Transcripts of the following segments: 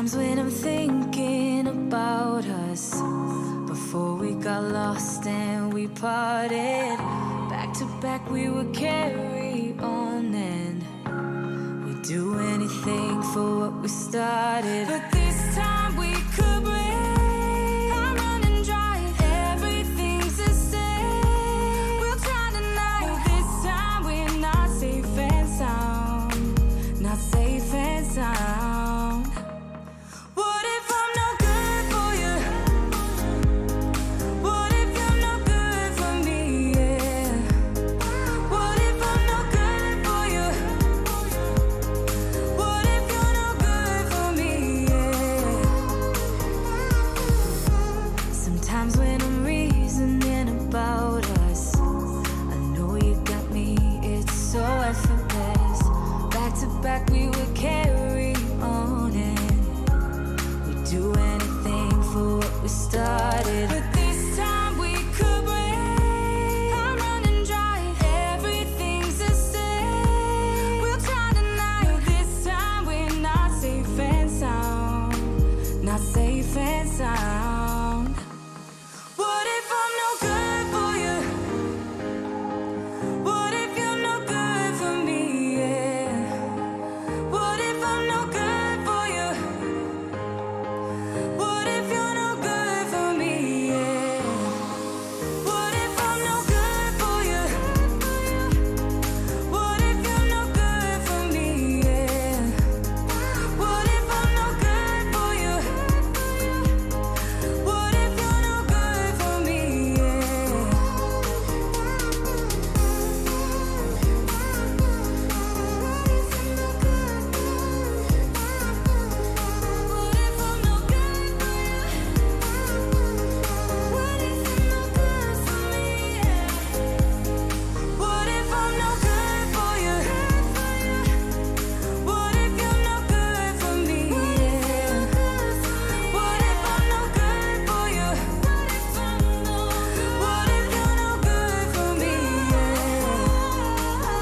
Sometimes when I'm thinking about us, before we got lost and we parted, back to back we would carry on and we'd do anything for what we started. But this time we could break. I'm running dry, everything's the same. We'll try tonight. This time we're not safe and sound, not safe and sound. What if I'm no good for you? What if you're no good for me? Yeah. What if I'm no good for you? What if you're no good for me? Yeah. Sometimes when I'm reasoning about us, I know you got me, it's so effortless. Back to back we would carry on and we'd do anything for what we started. But this time we could break. I'm running dry, everything's the same. We'll try tonight. This time we're not safe and sound, not safe and sound. What if I'm no good for you? What if you're no good for me? Yeah. What if I'm no good for you? What if you're no good for me? Yeah. What if I'm no good for you? What if you're no good for me? Yeah. What if I'm no good for you? What if you're no good for me? What if I'm no good for you? What if you're no good for me? What if I'm no good for you? What if you're no good for me? What if I'm no good for you? What if you're no good for me?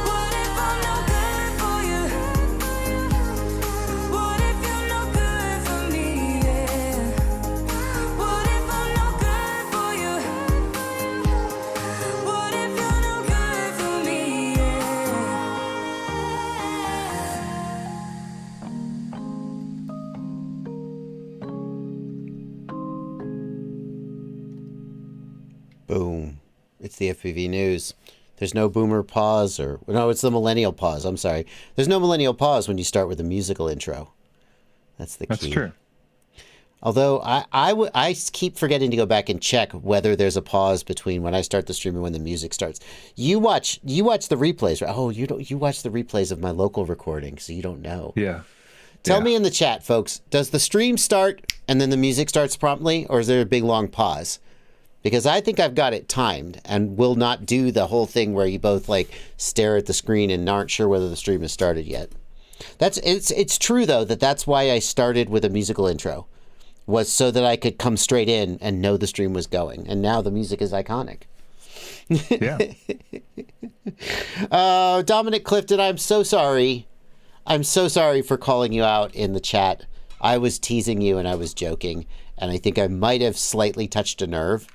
What if I'm no good for you? What if you're no good for me? What if I'm no good for you? What if you're no good for me? Boom. It's the FPV news. There's no boomer pause or... No, it's the millennial pause. I'm sorry. There's no millennial pause when you start with a musical intro. That's the key. That's true. Although I keep forgetting to go back and check whether there's a pause between when I start the stream and when the music starts. You watch the replays, right? Oh, you watch the replays of my local recording, so you don't know. Yeah. Tell me in the chat, folks, does the stream start and then the music starts promptly, or is there a big long pause? Because I think I've got it timed and will not do the whole thing where you both like stare at the screen and aren't sure whether the stream has started yet. It's true though that's why I started with a musical intro, was so that I could come straight in and know the stream was going. And now the music is iconic. Yeah. Dominic Clifton, I'm so sorry. I'm so sorry for calling you out in the chat. I was teasing you and I was joking, and I think I might have slightly touched a nerve.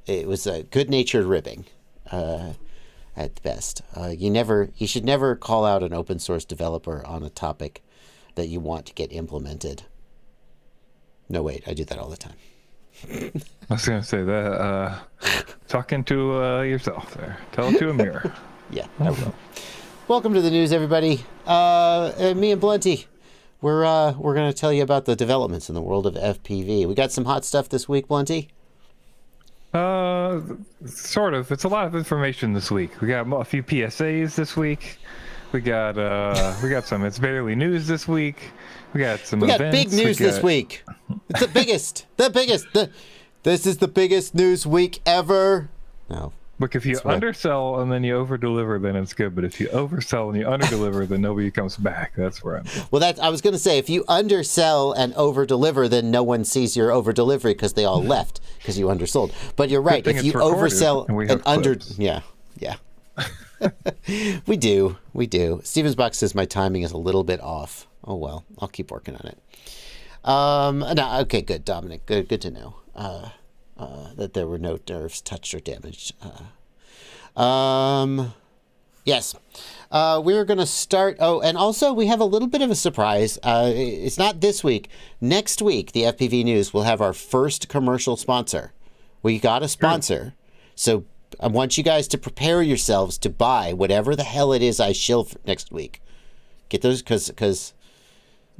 It was a good-natured ribbing at best. You should never call out an open source developer on a topic that you want to get implemented. No, wait, I do that all the time. I was going to say that. Talking to yourself there. Tell it to a mirror. Yeah, I will. Welcome to the news, everybody. Me and Blunty. We're going to tell you about the developments in the world of FPV. We got some hot stuff this week, Blunty. Sort of. It's a lot of information this week. We got a few PSAs this week. We got some It's Barely News this week. We got some events. We got big news this week. It's the biggest. This is the biggest news week ever. No. Look, if you undersell and then you overdeliver, then it's good. But if you oversell and you underdeliver, then nobody comes back. That's where I'm. Well, I was going to say, if you undersell and overdeliver, then no one sees your overdelivery because they all left because you undersold. But you're right. If you oversell and under, yeah. we do. Stevens Box says my timing is a little bit off. Oh well, I'll keep working on it. No, okay, good, Dominic. Good to know that there were no nerves touched or damaged. Yes. We're going to start. Oh, and also we have a little bit of a surprise. It's not this week. Next week, the FPV News will have our first commercial sponsor. We got a sponsor. So I want you guys to prepare yourselves to buy whatever the hell it is I shill for next week. Get those because.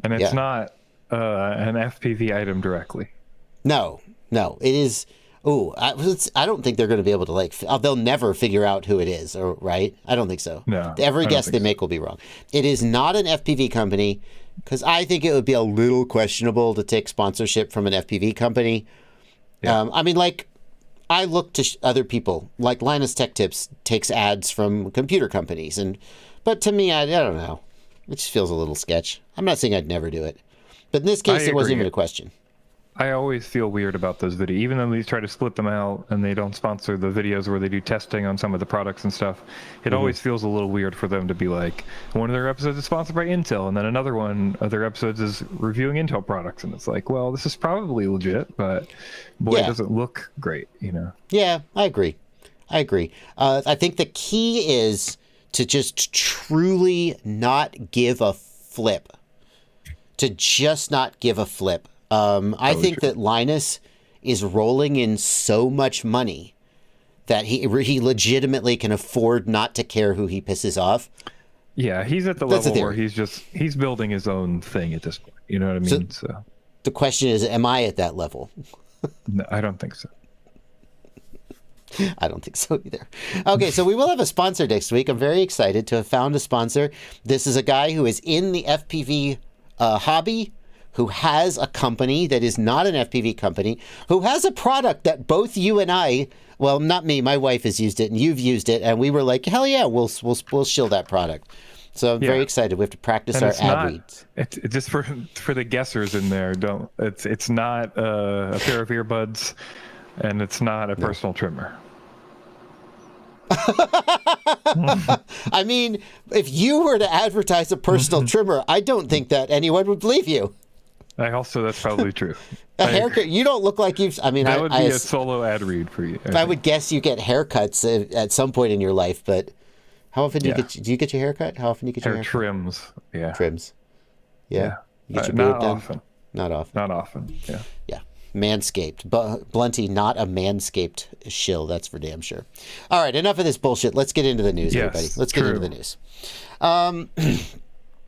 And it's not an FPV item directly. No, it is. Oh, I don't think they're going to be able to they'll never figure out who it is, or right? I don't think so. No. Every guess they make will be wrong. It is not an FPV company, because I think it would be a little questionable to take sponsorship from an FPV company. Yeah. I mean, I look to other people, like Linus Tech Tips takes ads from computer companies, but to me, I don't know. It just feels a little sketch. I'm not saying I'd never do it, but in this case, it wasn't even a question. I always feel weird about those videos, even though they try to split them out and they don't sponsor the videos where they do testing on some of the products and stuff. It always feels a little weird for them to be like, one of their episodes is sponsored by Intel, and then another one of their episodes is reviewing Intel products, and it's like, well, this is probably legit, but boy, it doesn't look great, you know? Yeah, I agree. I think the key is to just truly not give a flip. To just not give a flip. I think that Linus is rolling in so much money that he legitimately can afford not to care who he pisses off. Yeah, he's at the level where he's building his own thing at this point. You know what I mean? So the question is, am I at that level? No, I don't think so. I don't think so either. Okay, so we will have a sponsor next week. I'm very excited to have found a sponsor. This is a guy who is in the FPV hobby, who has a company that is not an FPV company, who has a product that both you and I, well, not me, my wife has used it and you've used it, and we were like, hell yeah, we'll shill that product. So I'm very excited. We have to practice our ad reads. It's just for the guessers in there. It's not a pair of earbuds, and it's not a personal trimmer. I mean, if you were to advertise a personal trimmer, I don't think that anyone would believe you. That's probably true. A haircut. You don't look like you've. I mean, that would be a solo ad read for you. I would guess you get haircuts at some point in your life, but how often do you get your haircut? How often do you get your haircut? Trims? Yeah. Trims. Yeah. You get your not beard done? often. Not often. Not often. Yeah. Yeah. Manscaped. Blunty, not a manscaped shill. That's for damn sure. All right. Enough of this bullshit. Let's get into the news, everybody. Let's get into the news.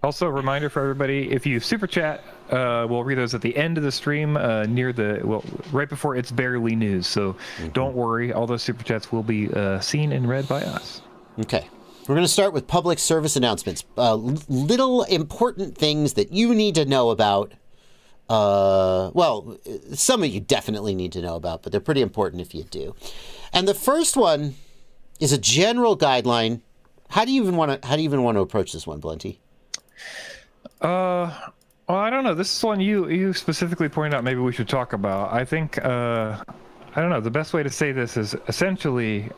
Also, a reminder for everybody: if you super chat, we'll read those at the end of the stream, right before It's Barely News. So don't worry, all those super chats will be seen and read by us. Okay. We're going to start with public service announcements. Little important things that you need to know about. Well, some of you definitely need to know about, but they're pretty important if you do. And the first one is a general guideline. How do you even want to approach this one, Blunty? Well, I don't know. This is one you specifically pointed out maybe we should talk about. I think, I don't know, the best way to say this is essentially,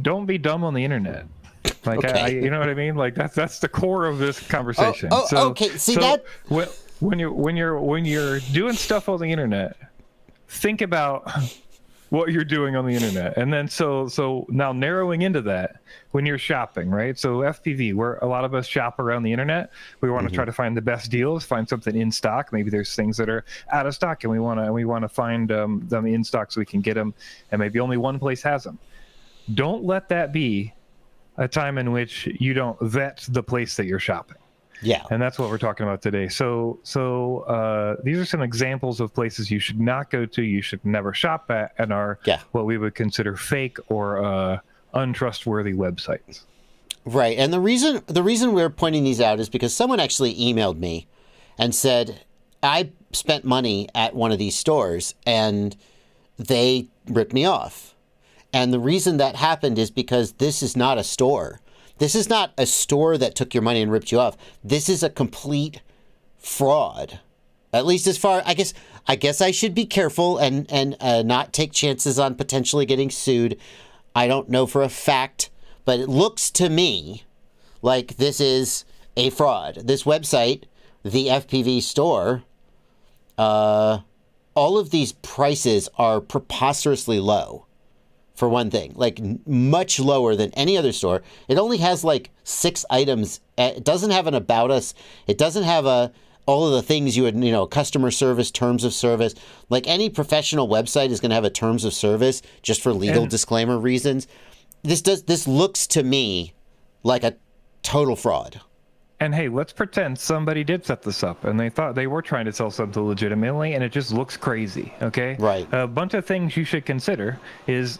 don't be dumb on the internet. Like, okay. You know what I mean? Like, that's the core of this conversation. Okay. See, when you're doing stuff on the internet, think about what you're doing on the internet, and then so now narrowing into that when you're shopping, right? So FPV, where a lot of us shop around the internet, we want to try to find the best deals, find something in stock. Maybe there's things that are out of stock, and we want to find them in stock so we can get them, and maybe only one place has them. Don't let that be a time in which you don't vet the place that you're shopping. Yeah. And that's what we're talking about today. So these are some examples of places you should not go to, you should never shop at, and are what we would consider fake or untrustworthy websites. Right. And the reason we're pointing these out is because someone actually emailed me and said, I spent money at one of these stores and they ripped me off. And the reason that happened is because this is not a store. This is not a store that took your money and ripped you off. This is a complete fraud. At least as far, I guess I should be careful and not take chances on potentially getting sued. I don't know for a fact, but it looks to me like this is a fraud. This website, the FPV store, all of these prices are preposterously low. For one thing, like much lower than any other store. It only has like 6 items. It doesn't have an about us. It doesn't have all of the things you would, customer service, terms of service. Like any professional website is going to have a terms of service just for legal disclaimer reasons. This looks to me like a total fraud. And hey, let's pretend somebody did set this up and they thought they were trying to sell something legitimately and it just looks crazy, okay? Right. A bunch of things you should consider is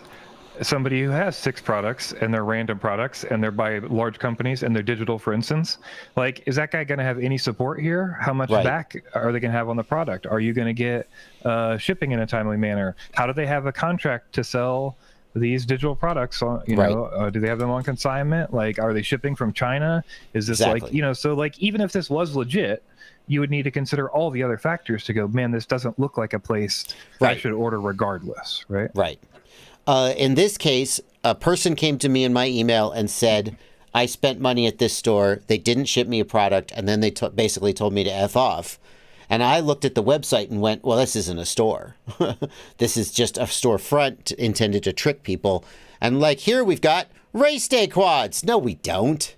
somebody who has 6 products and they're random products and they're by large companies and they're digital, for instance. Like, is that guy going to have any support here? How much back are they going to have on the product? Are you going to get shipping in a timely manner? How do they have a contract to sell these digital products on, do they have them on consignment? Like, are they shipping from China? Is this so like, even if this was legit, you would need to consider all the other factors to go, man, this doesn't look like a place that I should order regardless. Right. Right. In this case, a person came to me in my email and said, I spent money at this store. They didn't ship me a product. And then they basically told me to F off. And I looked at the website and went, well, this isn't a store. This is just a storefront intended to trick people. And like, here we've got race day quads. No, we don't.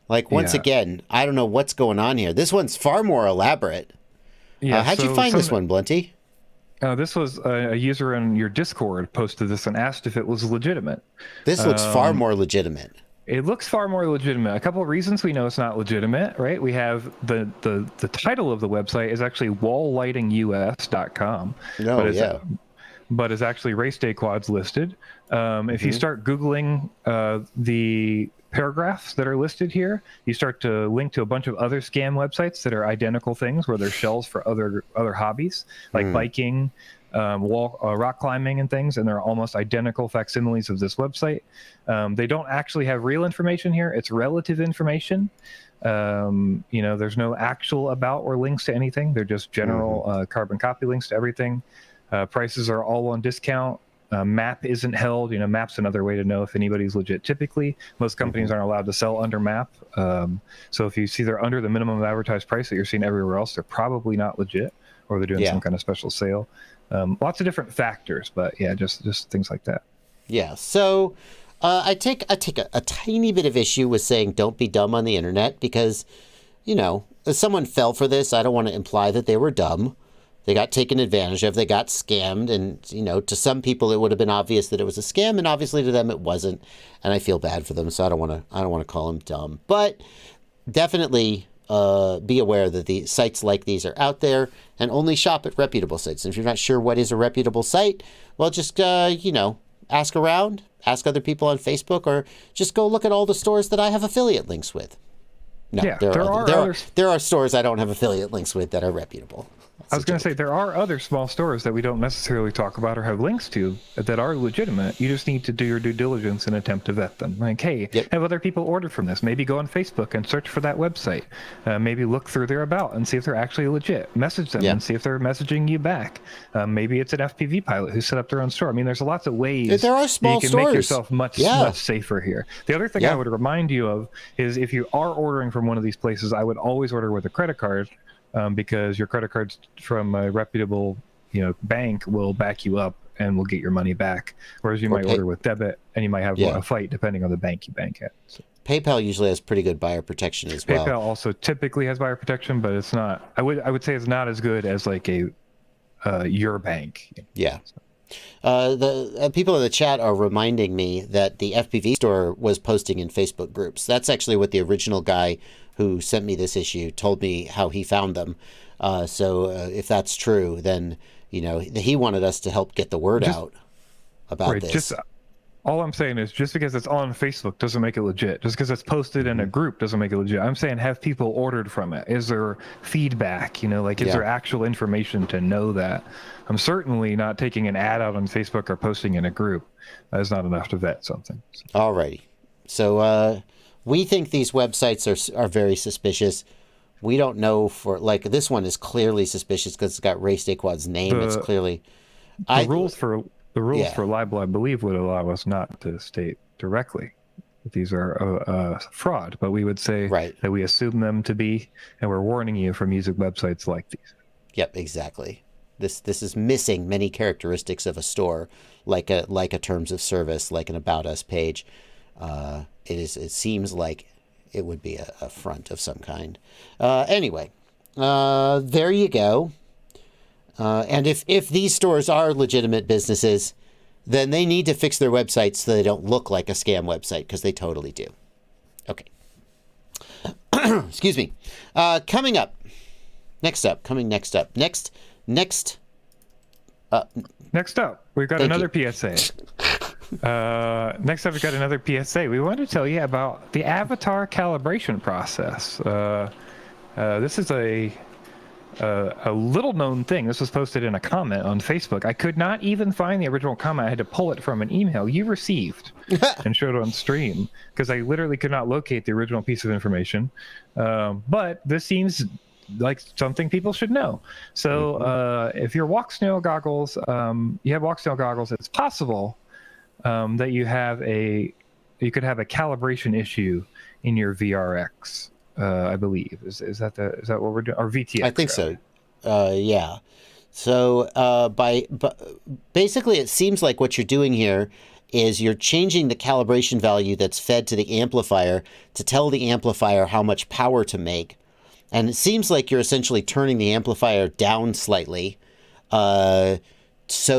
Like, once again, I don't know what's going on here. This one's far more elaborate. Yeah, how'd you find this one, Blunty? This was a user in your Discord posted this and asked if it was legitimate. This looks far more legitimate. It looks far more legitimate. A couple of reasons we know it's not legitimate, right? We have the title of the website is actually walllightingus.com. But it's actually race day quads listed. If you start Googling the paragraphs that are listed here, you start to link to a bunch of other scam websites that are identical things where there's shells for other hobbies like biking, rock climbing and things, and they're almost identical facsimiles of this website. They don't actually have real information here. It's relative information. There's no actual about or links to anything. They're just general carbon copy links to everything. Prices are all on discount. Map isn't held. Map's another way to know if anybody's legit. Typically, most companies aren't allowed to sell under map. So if you see they're under the minimum advertised price that you're seeing everywhere else, they're probably not legit, or they're doing some kind of special sale. Lots of different factors, but yeah, just things like that. Yeah. So I take a tiny bit of issue with saying don't be dumb on the internet because, if someone fell for this, I don't want to imply that they were dumb. They got taken advantage of. They got scammed. And, to some people, it would have been obvious that it was a scam. And obviously to them, it wasn't. And I feel bad for them. So I don't want to call them dumb. But definitely be aware that the sites like these are out there and only shop at reputable sites. And if you're not sure what is a reputable site, well, just, ask around, ask other people on Facebook, or just go look at all the stores that I have affiliate links with. No, there are stores I don't have affiliate links with that are reputable. I was going to say, there are other small stores that we don't necessarily talk about or have links to that are legitimate. You just need to do your due diligence and attempt to vet them. Like, hey, have other people ordered from this? Maybe go on Facebook and search for that website. Maybe look through their about and see if they're actually legit. Message them and see if they're messaging you back. Maybe it's an FPV pilot who set up their own store. I mean, there's lots of ways there are small you can stores. Make yourself much safer here. The other thing I would remind you of is if you are ordering from one of these places, I would always order with a credit card. Because your credit cards from a reputable, bank will back you up and will get your money back. Whereas you might order with debit and you might have a fight depending on the bank you bank at. So. PayPal usually has pretty good buyer protection as well. PayPal also typically has buyer protection, but it's not. I would say it's not as good as like your bank. Yeah. The people in the chat are reminding me that the FPV store was posting in Facebook groups. That's actually what the original guy who sent me this issue told me how he found them. So if that's true, then, he wanted us to help get the word out about this. All I'm saying is just because it's on Facebook doesn't make it legit. Just because it's posted in a group doesn't make it legit. I'm saying have people ordered from it. Is there feedback? Is there actual information to know that? I'm certainly not taking an ad out on Facebook or posting in a group. That is not enough to vet something. All righty. So we think these websites are very suspicious. We don't know this one is clearly suspicious because it's got Race Day Quad's name. It's clearly... The rules for libel, I believe, would allow us not to state directly that these are fraud, but we would say Right. that we assume them to be, and we're warning you from using websites like these. Yep, exactly. This is missing many characteristics of a store, like a terms of service, like an About Us page. It seems like it would be a front of some kind. Anyway, there you go. And if these stores are legitimate businesses, then they need to fix their websites so they don't look like a scam website, because they totally do. Okay. Excuse me. Coming up. Next up. Next up, we've got another PSA. Next up, we've got another PSA. We want to tell you about the avatar calibration process. This is a little known thing. This was posted in a comment on Facebook. I could not even find the original comment. I had to pull it from an email you received and showed on stream, because I literally could not locate the original piece of information. But this seems like something people should know. So if you're Walk-Snail Goggles, you have Walk-Snail Goggles, it's possible that you could have a calibration issue in your VRX. I believe is that what we're doing, or VTX? I think so. Yeah. So basically, it seems like what you're doing here is you're changing the calibration value that's fed to the amplifier to tell the amplifier how much power to make, and it seems like you're essentially turning the amplifier down slightly, so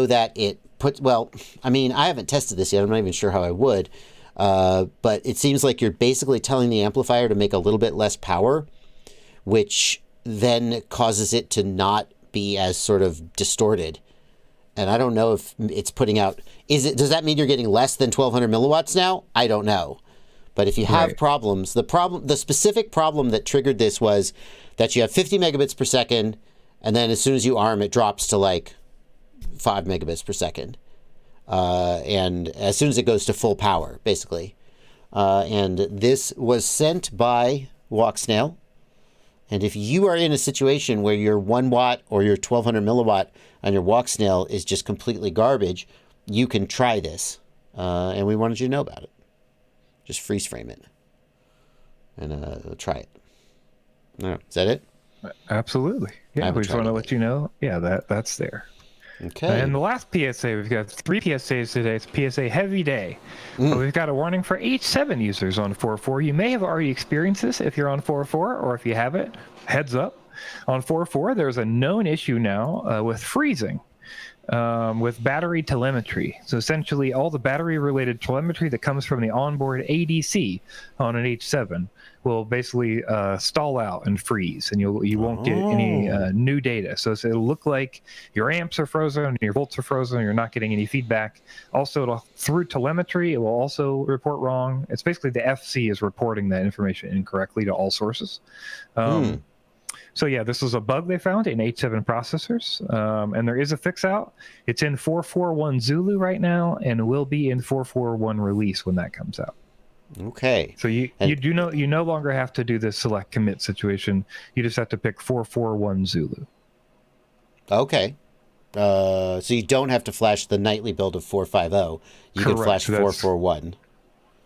that it puts. Well, I mean, I haven't tested this yet. I'm not even sure how I would. But it seems like you're basically telling the amplifier to make a little bit less power, which then causes it to not be as sort of distorted. And I don't know if it's putting out, does that mean you're getting less than 1200 milliwatts now? I don't know. But if you have problems, the specific problem that triggered this was that you have 50 megabits per second, and then as soon as you arm, it drops to like 5 megabits per second. And as soon as it goes to full power, basically. And this was sent by Walk-Snail. And if you are in a situation where your 1 watt or your 1200 milliwatt on your Walk-Snail is just completely garbage, you can try this. And we wanted you to know about it. Just freeze frame it and try it. All right, is that it? Absolutely. Yeah, we just want to let you know. Yeah, that's there. Okay. And the last PSA, we've got 3 PSAs today. It's PSA heavy day. But we've got a warning for H7 users on 4.4. You may have already experienced this if you're on 4.4, or if you haven't, heads up. On 4.4, there's a known issue now with freezing with battery telemetry. So essentially, all the battery-related telemetry that comes from the onboard ADC on an H7 will basically stall out and freeze, and you won't get any new data. So it'll look like your amps are frozen, your volts are frozen, and you're not getting any feedback. Also, through telemetry, it will also report wrong. It's basically the FC is reporting that information incorrectly to all sources. So yeah, this was a bug they found in H7 processors, and there is a fix out. It's in 4.4.1 Zulu right now, and will be in 4.4.1 release when that comes out. Okay. So you no longer have to do the select commit situation. You just have to pick 4.4.1 Zulu. Okay. So you don't have to flash the nightly build of 4.5.0. You can flash 4.4.1.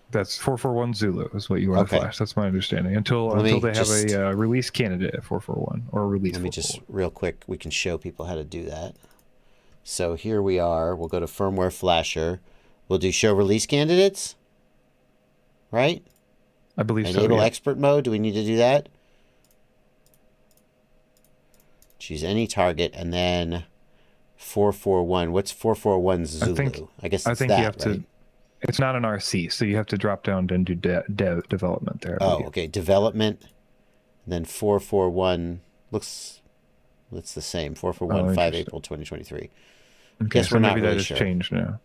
That's 4.4.1 Zulu is what you want to flash. That's my understanding. Until they have a release candidate at 4.4.1 or release. Let me just real quick. We can show people how to do that. So here we are. We'll go to firmware flasher. We'll do show release candidates. Right? I believe so. Enable expert mode. Do we need to do that? Choose any target and then 4.4.1. What's 4.4.1 Zulu? I guess it's you have right? to. It's not an RC, so you have to drop down and do development there. Okay. Development. And then 4.4.1 looks the same. 4.4.1 5 April 2023. Okay, Guess so we're maybe not really that has sure. changed now.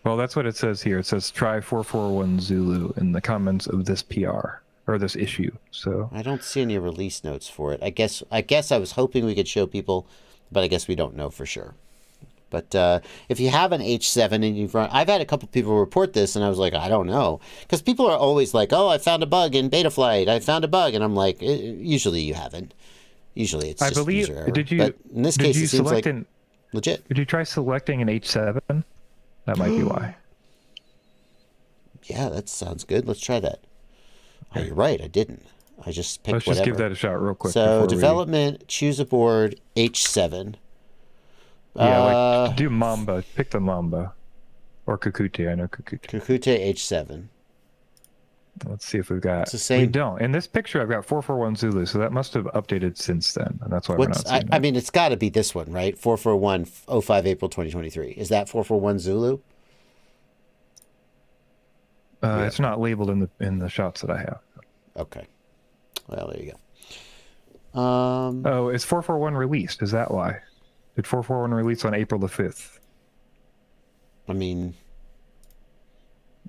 Well, that's what it says here. It says try 4.4.1 Zulu in the comments of this PR or this issue. So I don't see any release notes for it. I guess I was hoping we could show people, but I guess we don't know for sure. But if you have an H7 and you've run, I've had a couple people report this, and I was like, I don't know, because people are always like, oh, I found a bug in Betaflight. I found a bug, and I'm like, usually you haven't. Usually it's just user error. But in this case, it seems like legit. Did you try selecting an H7? That might be why. Yeah, that sounds good. Let's try that. Oh, you're right. I didn't. I just picked Let's whatever. just give that a shot real quick. So before development, choose a board, H7. Like do Mamba. Pick the Mamba. Or Kukute. I know Kukute. Kukute H7. Let's see if we've got. It's the same. We don't. In this picture, I've got 441 Zulu, so that must have updated since then, and that's why we're not seeing I mean, it's got to be this one, right? 441 05 April 2023. Is that 441 Zulu? It's not labeled in the shots that I have. Okay. Well, there you go. Oh, is 441 released? Is that why? Did 441 release on April the 5th? I mean,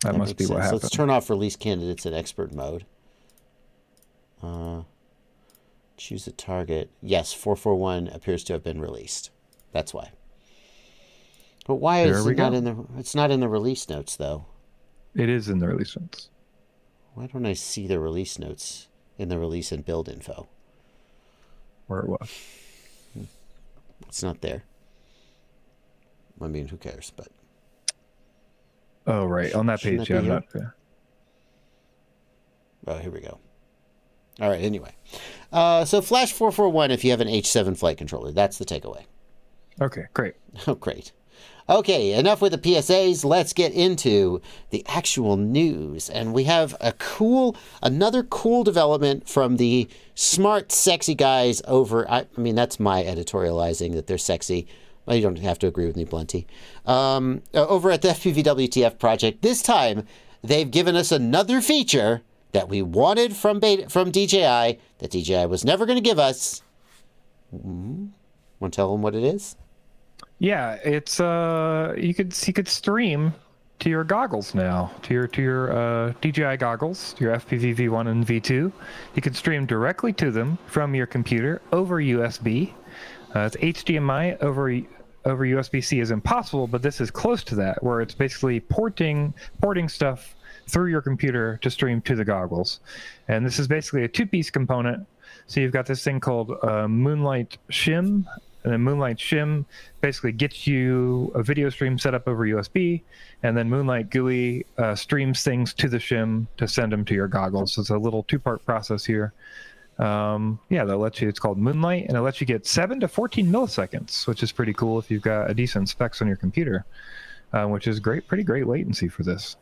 that must be what happened. Let's turn off release candidates in expert mode. Choose a target. Yes, 441 appears to have been released. That's why. But why is it not in the? It's not in the release notes though. It is in the release notes. Why don't I see the release notes in the release and build info? Where it was. It's not there. I mean, who cares? But oh, right. On that page, yeah, I'm not. Yeah. Oh, here we go. All right, anyway. So Flash 441 if you have an H7 flight controller. That's the takeaway. Okay, great. Oh, great. Okay, enough with the PSAs. Let's get into the actual news. And we have another cool development from the smart, sexy guys over, I mean, that's my editorializing that they're sexy. Well, you don't have to agree with me, Blunty. Over at the FPV WTF project, this time they've given us another feature that we wanted from DJI that DJI was never going to give us. Want to tell them what it is? Yeah, it's you could stream to your goggles now, to your DJI goggles, your FPV V1 and V2. You could stream directly to them from your computer over USB. It's HDMI over USB-C is impossible, but this is close to that, where it's basically porting stuff through your computer to stream to the goggles. And this is basically a two-piece component. So you've got this thing called Moonlight-shim, and then Moonlight-shim basically gets you a video stream set up over USB, and then Moonlight-gui streams things to the shim to send them to your goggles. So it's a little two-part process here. That lets you, it's called Moonlight, and it lets you get 7 to 14 milliseconds, which is pretty cool if you've got a decent specs on your computer, which is pretty great latency for this.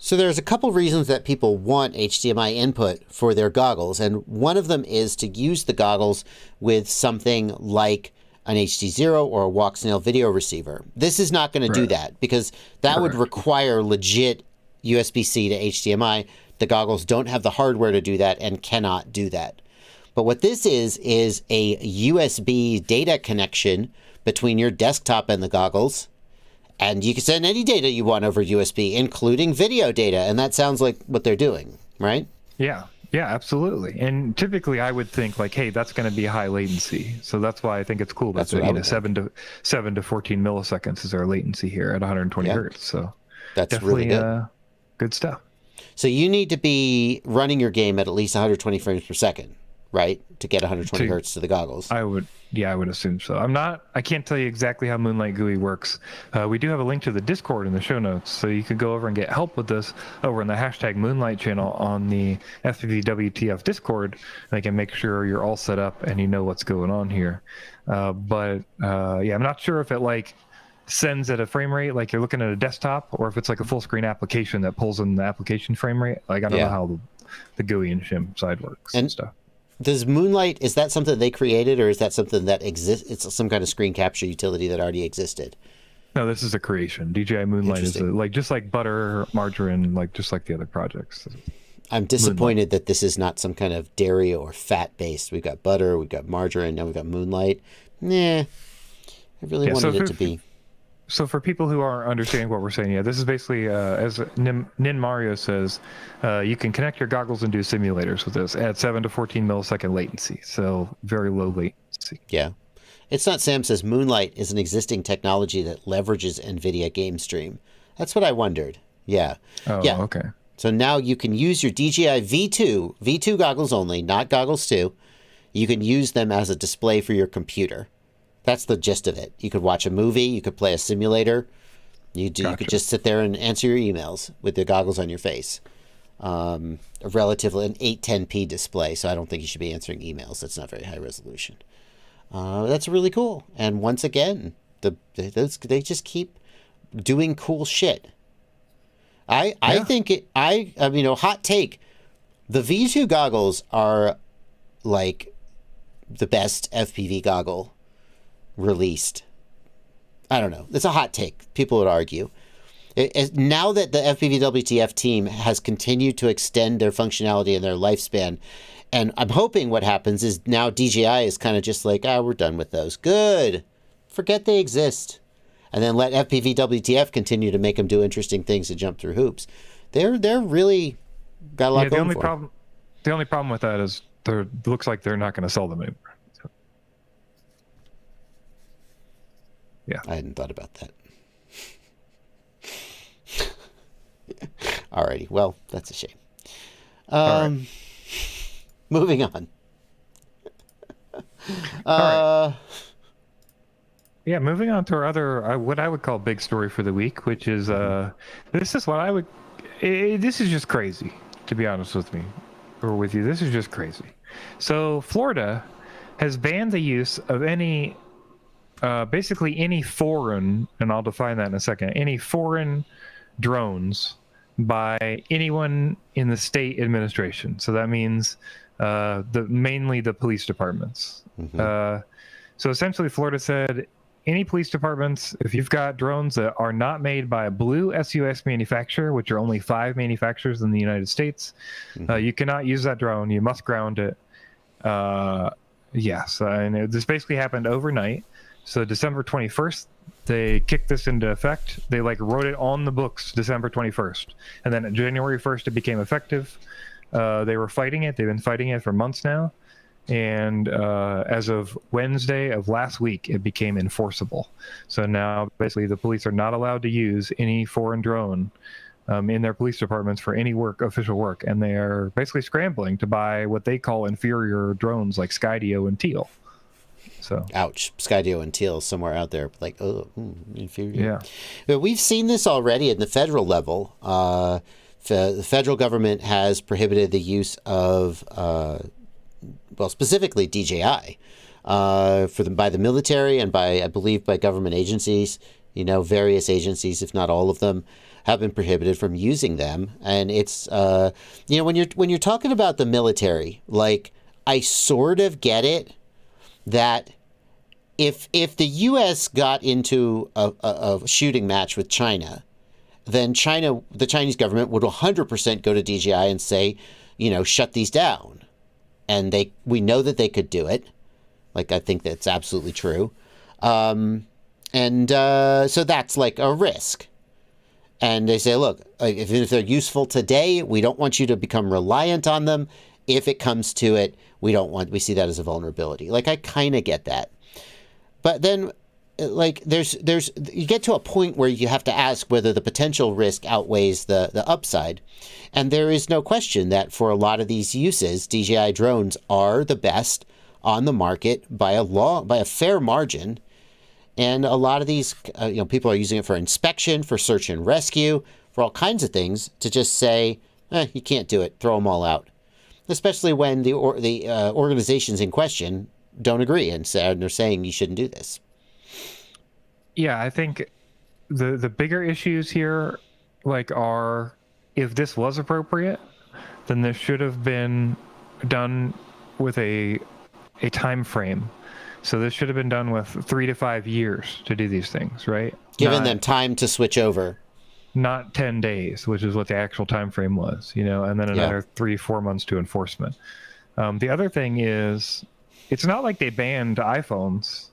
So there's a couple reasons that people want HDMI input for their goggles, and one of them is to use the goggles with something like an HDZero or a walk-snail video receiver. This is not going to do that, because that would require legit USB-C to HDMI. The goggles don't have the hardware to do that and cannot do that. But what this is a USB data connection between your desktop and the goggles. And you can send any data you want over USB, including video data. And that sounds like what they're doing, right? Yeah, absolutely. And typically I would think like, hey, that's going to be high latency. So that's why I think it's cool. That's 7 to 14 milliseconds is our latency here at 120 hertz. So that's definitely really good stuff. So you need to be running your game at least 120 frames per second, right? To get 120 hertz to the goggles. I would assume so. I can't tell you exactly how Moonlight-gui works. We do have a link to the Discord in the show notes, so you could go over and get help with this over in the hashtag Moonlight channel on the FPV WTF Discord. They can make sure you're all set up and you know what's going on here. I'm not sure if it sends at a frame rate like you're looking at a desktop, or if it's like a full screen application that pulls in the application frame rate. I don't know how the GUI and shim side works and stuff. Does Moonlight, is that something they created, or is that something that exists? It's some kind of screen capture utility that already existed. No, this is a creation. DJI Moonlight is just like butter, margarine, just like the other projects. I'm disappointed that this is not some kind of dairy or fat based. We've got butter, we've got margarine, now we've got Moonlight. I really wanted it to be. So for people who aren't understanding what we're saying, this is basically, as Nin Mario says, you can connect your goggles and do simulators with this at 7 to 14 millisecond latency. So very low latency. Yeah. It's not Sam says Moonlight is an existing technology that leverages NVIDIA Game Stream. That's what I wondered. Yeah. Oh, yeah. Okay. So now you can use your DJI V2 goggles only, not Goggles 2. You can use them as a display for your computer. That's the gist of it. You could watch a movie, you could play a simulator, You Gotcha. could just sit there and answer your emails with the goggles on your face. A relatively an 810p display, so I don't think you should be answering emails. That's not very high resolution. That's really cool. And once again, they just keep doing cool shit. I think hot take. The V2 goggles are like the best FPV goggle released. I don't know. It's a hot take. People would argue. Now that the FPV WTF team has continued to extend their functionality and their lifespan, and I'm hoping what happens is now DJI is kind of just like, we're done with those. Good. Forget they exist. And then let FPV WTF continue to make them do interesting things and jump through hoops. They're really got a lot going for them. The only problem with that is looks like they're not going to sell them anymore. So, yeah. I hadn't thought about that. Alrighty, well, that's a shame. Right. Moving on. Right. Yeah, moving on to our other, what I would call big story for the week, which is, this is just crazy, to be honest with me, or with you. This is just crazy. So Florida has banned the use of any, basically any foreign, and I'll define that in a second, any foreign drones by anyone in the state administration. So that means mainly the police departments. Mm-hmm. So essentially Florida said any police departments, if you've got drones that are not made by a blue SUS manufacturer, which are only 5 manufacturers in the United States, mm-hmm. You cannot use that drone. You must ground it. Yes, and this basically happened overnight. So December 21st, they kicked this into effect. They wrote it on the books December 21st. And then January 1st, it became effective. They were fighting it. They've been fighting it for months now. And as of Wednesday of last week, it became enforceable. So now basically the police are not allowed to use any foreign drone in their police departments for any official work. And they are basically scrambling to buy what they call inferior drones like Skydio and Teal. So ouch, Skydio and Teal somewhere out there, inferior. Yeah, but we've seen this already at the federal level. The federal government has prohibited the use of, specifically DJI, by the military and I believe by government agencies. Various agencies, if not all of them, have been prohibited from using them. And it's when you're talking about the military, I sort of get it. That if the U.S. got into a shooting match with China, then the Chinese government would 100% go to DJI and say, shut these down. And we know that they could do it. I think that's absolutely true. So that's a risk. And they say, look, if they're useful today, we don't want you to become reliant on them. If it comes to it, we see that as a vulnerability. I kind of get that. But then, you get to a point where you have to ask whether the potential risk outweighs the upside. And there is no question that for a lot of these uses, DJI drones are the best on the market by a fair margin. And a lot of these, people are using it for inspection, for search and rescue, for all kinds of things, to just say, you can't do it, throw them all out. Especially when the organizations in question don't agree and they're saying you shouldn't do this. Yeah, I think the bigger issues here are, if this was appropriate, then this should have been done with a time frame. So this should have been done with 3 to 5 years to do these things, right? Giving them time to switch over. Not 10 days, which is what the actual time frame was, and then another 3-4 months to enforcement. The other thing is, it's not like they banned iPhones.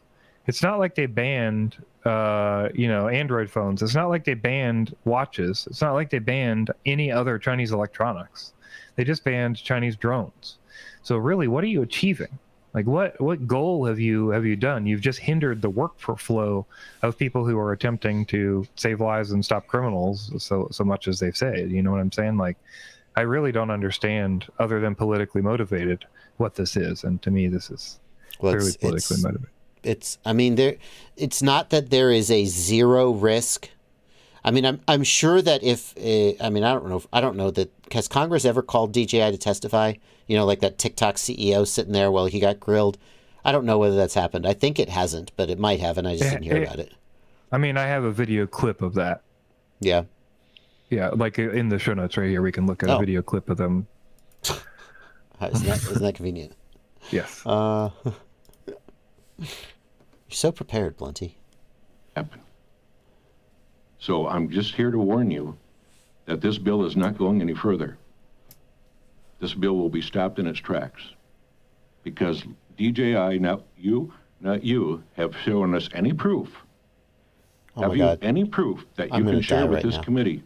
It's not like they banned, Android phones. It's not like they banned watches. It's not like they banned any other Chinese electronics. They just banned Chinese drones. So really, what are you achieving? What goal have you done? You've just hindered the workflow of people who are attempting to save lives and stop criminals so much as they've said. You know what I'm saying? I really don't understand, other than politically motivated, what this is. And to me, this is clearly politically motivated. It's not that there is a zero risk I mean, I'm sure that if I mean, I don't know that has Congress ever called DJI to testify? You know, like that TikTok CEO sitting there while he got grilled. I don't know whether that's happened. I think it hasn't, but it might have, and I just didn't hear about it. I mean, I have a video clip of that. Yeah. Yeah, like in the show notes right here, we can look at a video clip of them. Isn't that convenient? Yes. You're so prepared, Blunty. Happen. So I'm just here to warn you that this bill is not going any further. This bill will be stopped in its tracks because DJI, not you, have shown us any proof. Have you any proof that you can share with this committee?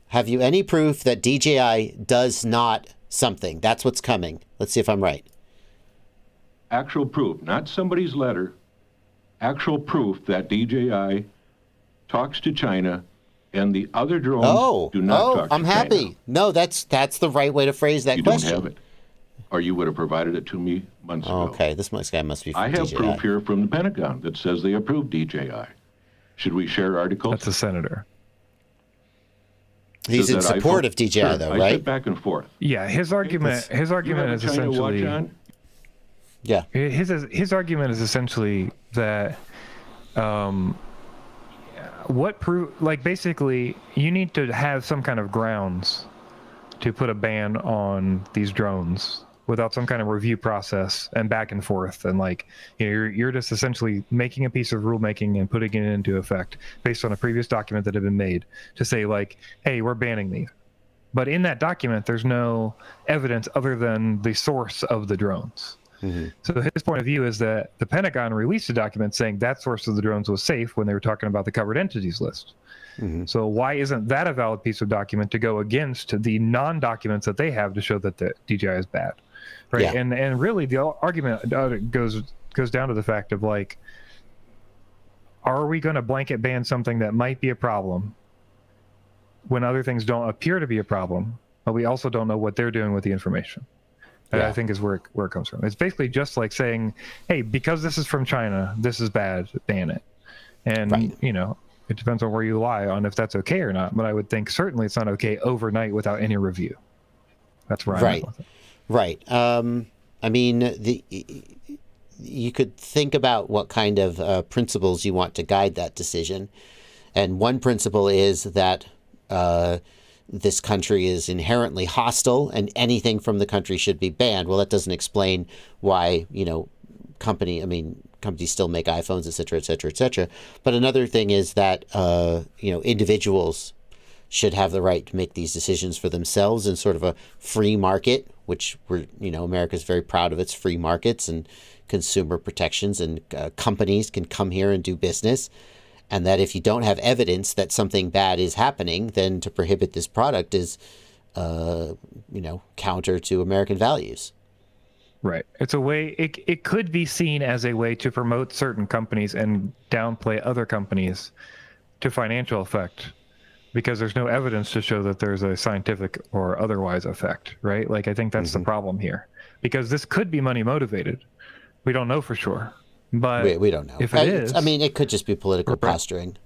Have you any proof that DJI does not something? That's what's coming. Let's see if I'm right. Actual proof, not somebody's letter. Actual proof that DJI talks to China and the other drones do not talk to China. I'm happy. No, that's the right way to phrase that question. You don't have it. Or you would have provided it to me months ago. Okay, this guy must be from I have DJI. proof here from the Pentagon that says they approved DJI. Should we share articles? That's a senator. He's in support of DJI, though, right? I sit back and forth. Yeah, his argument is essentially. Yeah. His argument is essentially that basically you need to have some kind of grounds to put a ban on these drones without some kind of review process and back and forth, and you're just essentially making a piece of rulemaking and putting it into effect based on a previous document that had been made to say hey, we're banning these. But in that document, there's no evidence other than the source of the drones. Mm-hmm. So his point of view is that the Pentagon released a document saying that source of the drones was safe when they were talking about the covered entities list. Mm-hmm. So why isn't that a valid piece of document to go against the non-documents that they have to show that the DJI is bad? Right. Yeah. And really the argument goes down to the fact of are we going to blanket ban something that might be a problem when other things don't appear to be a problem, but we also don't know what they're doing with the information? That I think is where it comes from. It's basically just like saying, hey, because this is from China, this is bad, ban it. And, it depends on where you lie on if that's okay or not. But I would think certainly it's not okay overnight without any review. That's where I'm at with it. Right. I mean, you could think about what kind of principles you want to guide that decision. And one principle is that this country is inherently hostile and anything from the country should be banned. Well, that doesn't explain why, companies still make iPhones, et cetera, et cetera, et cetera. But another thing is that, individuals should have the right to make these decisions for themselves in sort of a free market, which America's very proud of its free markets and consumer protections, and companies can come here and do business. And that if you don't have evidence that something bad is happening, then to prohibit this product is, counter to American values. Right. It's a way, it could be seen as a way to promote certain companies and downplay other companies to financial effect, because there's no evidence to show that there's a scientific or otherwise effect, right? I think that's the problem here, because this could be money motivated. We don't know for sure. But we don't know. If it is, it could just be political posturing.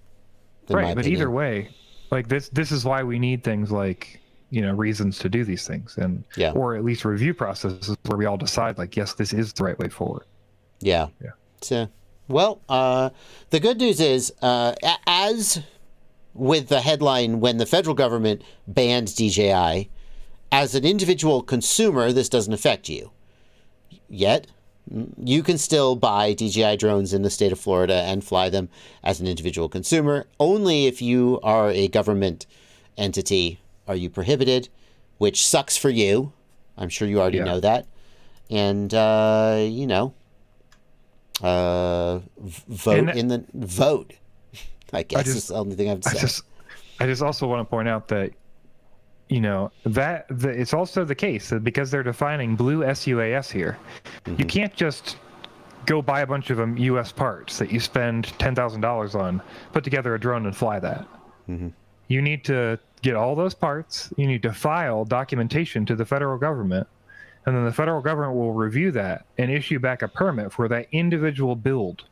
Right, but either way, this is why we need things like reasons to do these things, and or at least review processes where we all decide yes, this is the right way forward. Yeah. So, the good news is, as with the headline, when the federal government banned DJI, as an individual consumer, this doesn't affect you yet. You can still buy DJI drones in the state of Florida and fly them as an individual consumer. Only if you are a government entity are you prohibited, which sucks for you. I'm sure you already know that. And, vote. I guess is the only thing I have to say. I just also want to point out that, it's also the case that because they're defining blue SUAS here, you can't just go buy a bunch of U.S. parts that you spend $10,000 on, put together a drone and fly that. Mm-hmm. You need to get all those parts. You need to file documentation to the federal government, and then the federal government will review that and issue back a permit for that individual build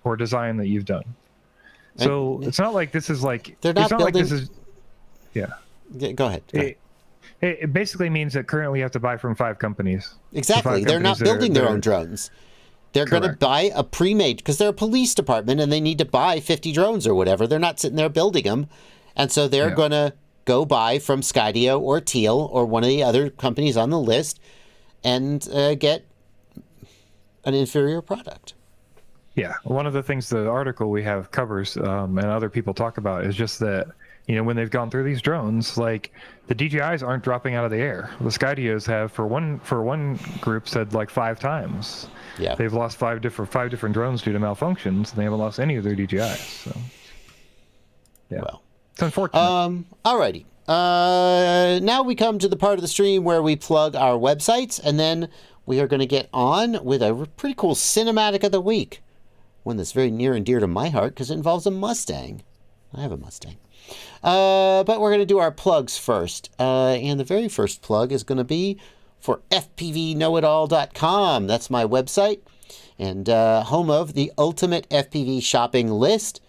or design that you've done. So it's not like this is like They're not it's not building. like this is. Yeah. Yeah, go ahead. Go ahead. It basically means that currently you have to buy from 5 companies. Exactly. They're not building their own drones. They're going to buy a pre-made, because they're a police department and they need to buy 50 drones or whatever. They're not sitting there building them. And so they're going to go buy from Skydio or Teal or one of the other companies on the list and get an inferior product. Yeah. One of the things the article we have covers and other people talk about is just that, when they've gone through these drones, like the DJIs aren't dropping out of the air. The Skydios have, for one group, said like 5 times. Yeah. They've lost 5 different drones due to malfunctions, and they haven't lost any of their DJIs. So, yeah. Well, it's unfortunate. Alrighty. Now we come to the part of the stream where we plug our websites, and then we are going to get on with a pretty cool cinematic of the week. One that's very near and dear to my heart because it involves a Mustang. I have a Mustang. But we're going to do our plugs first. And the very first plug is going to be for FPVknowitall.com. That's my website. And home of the ultimate FPV shopping list,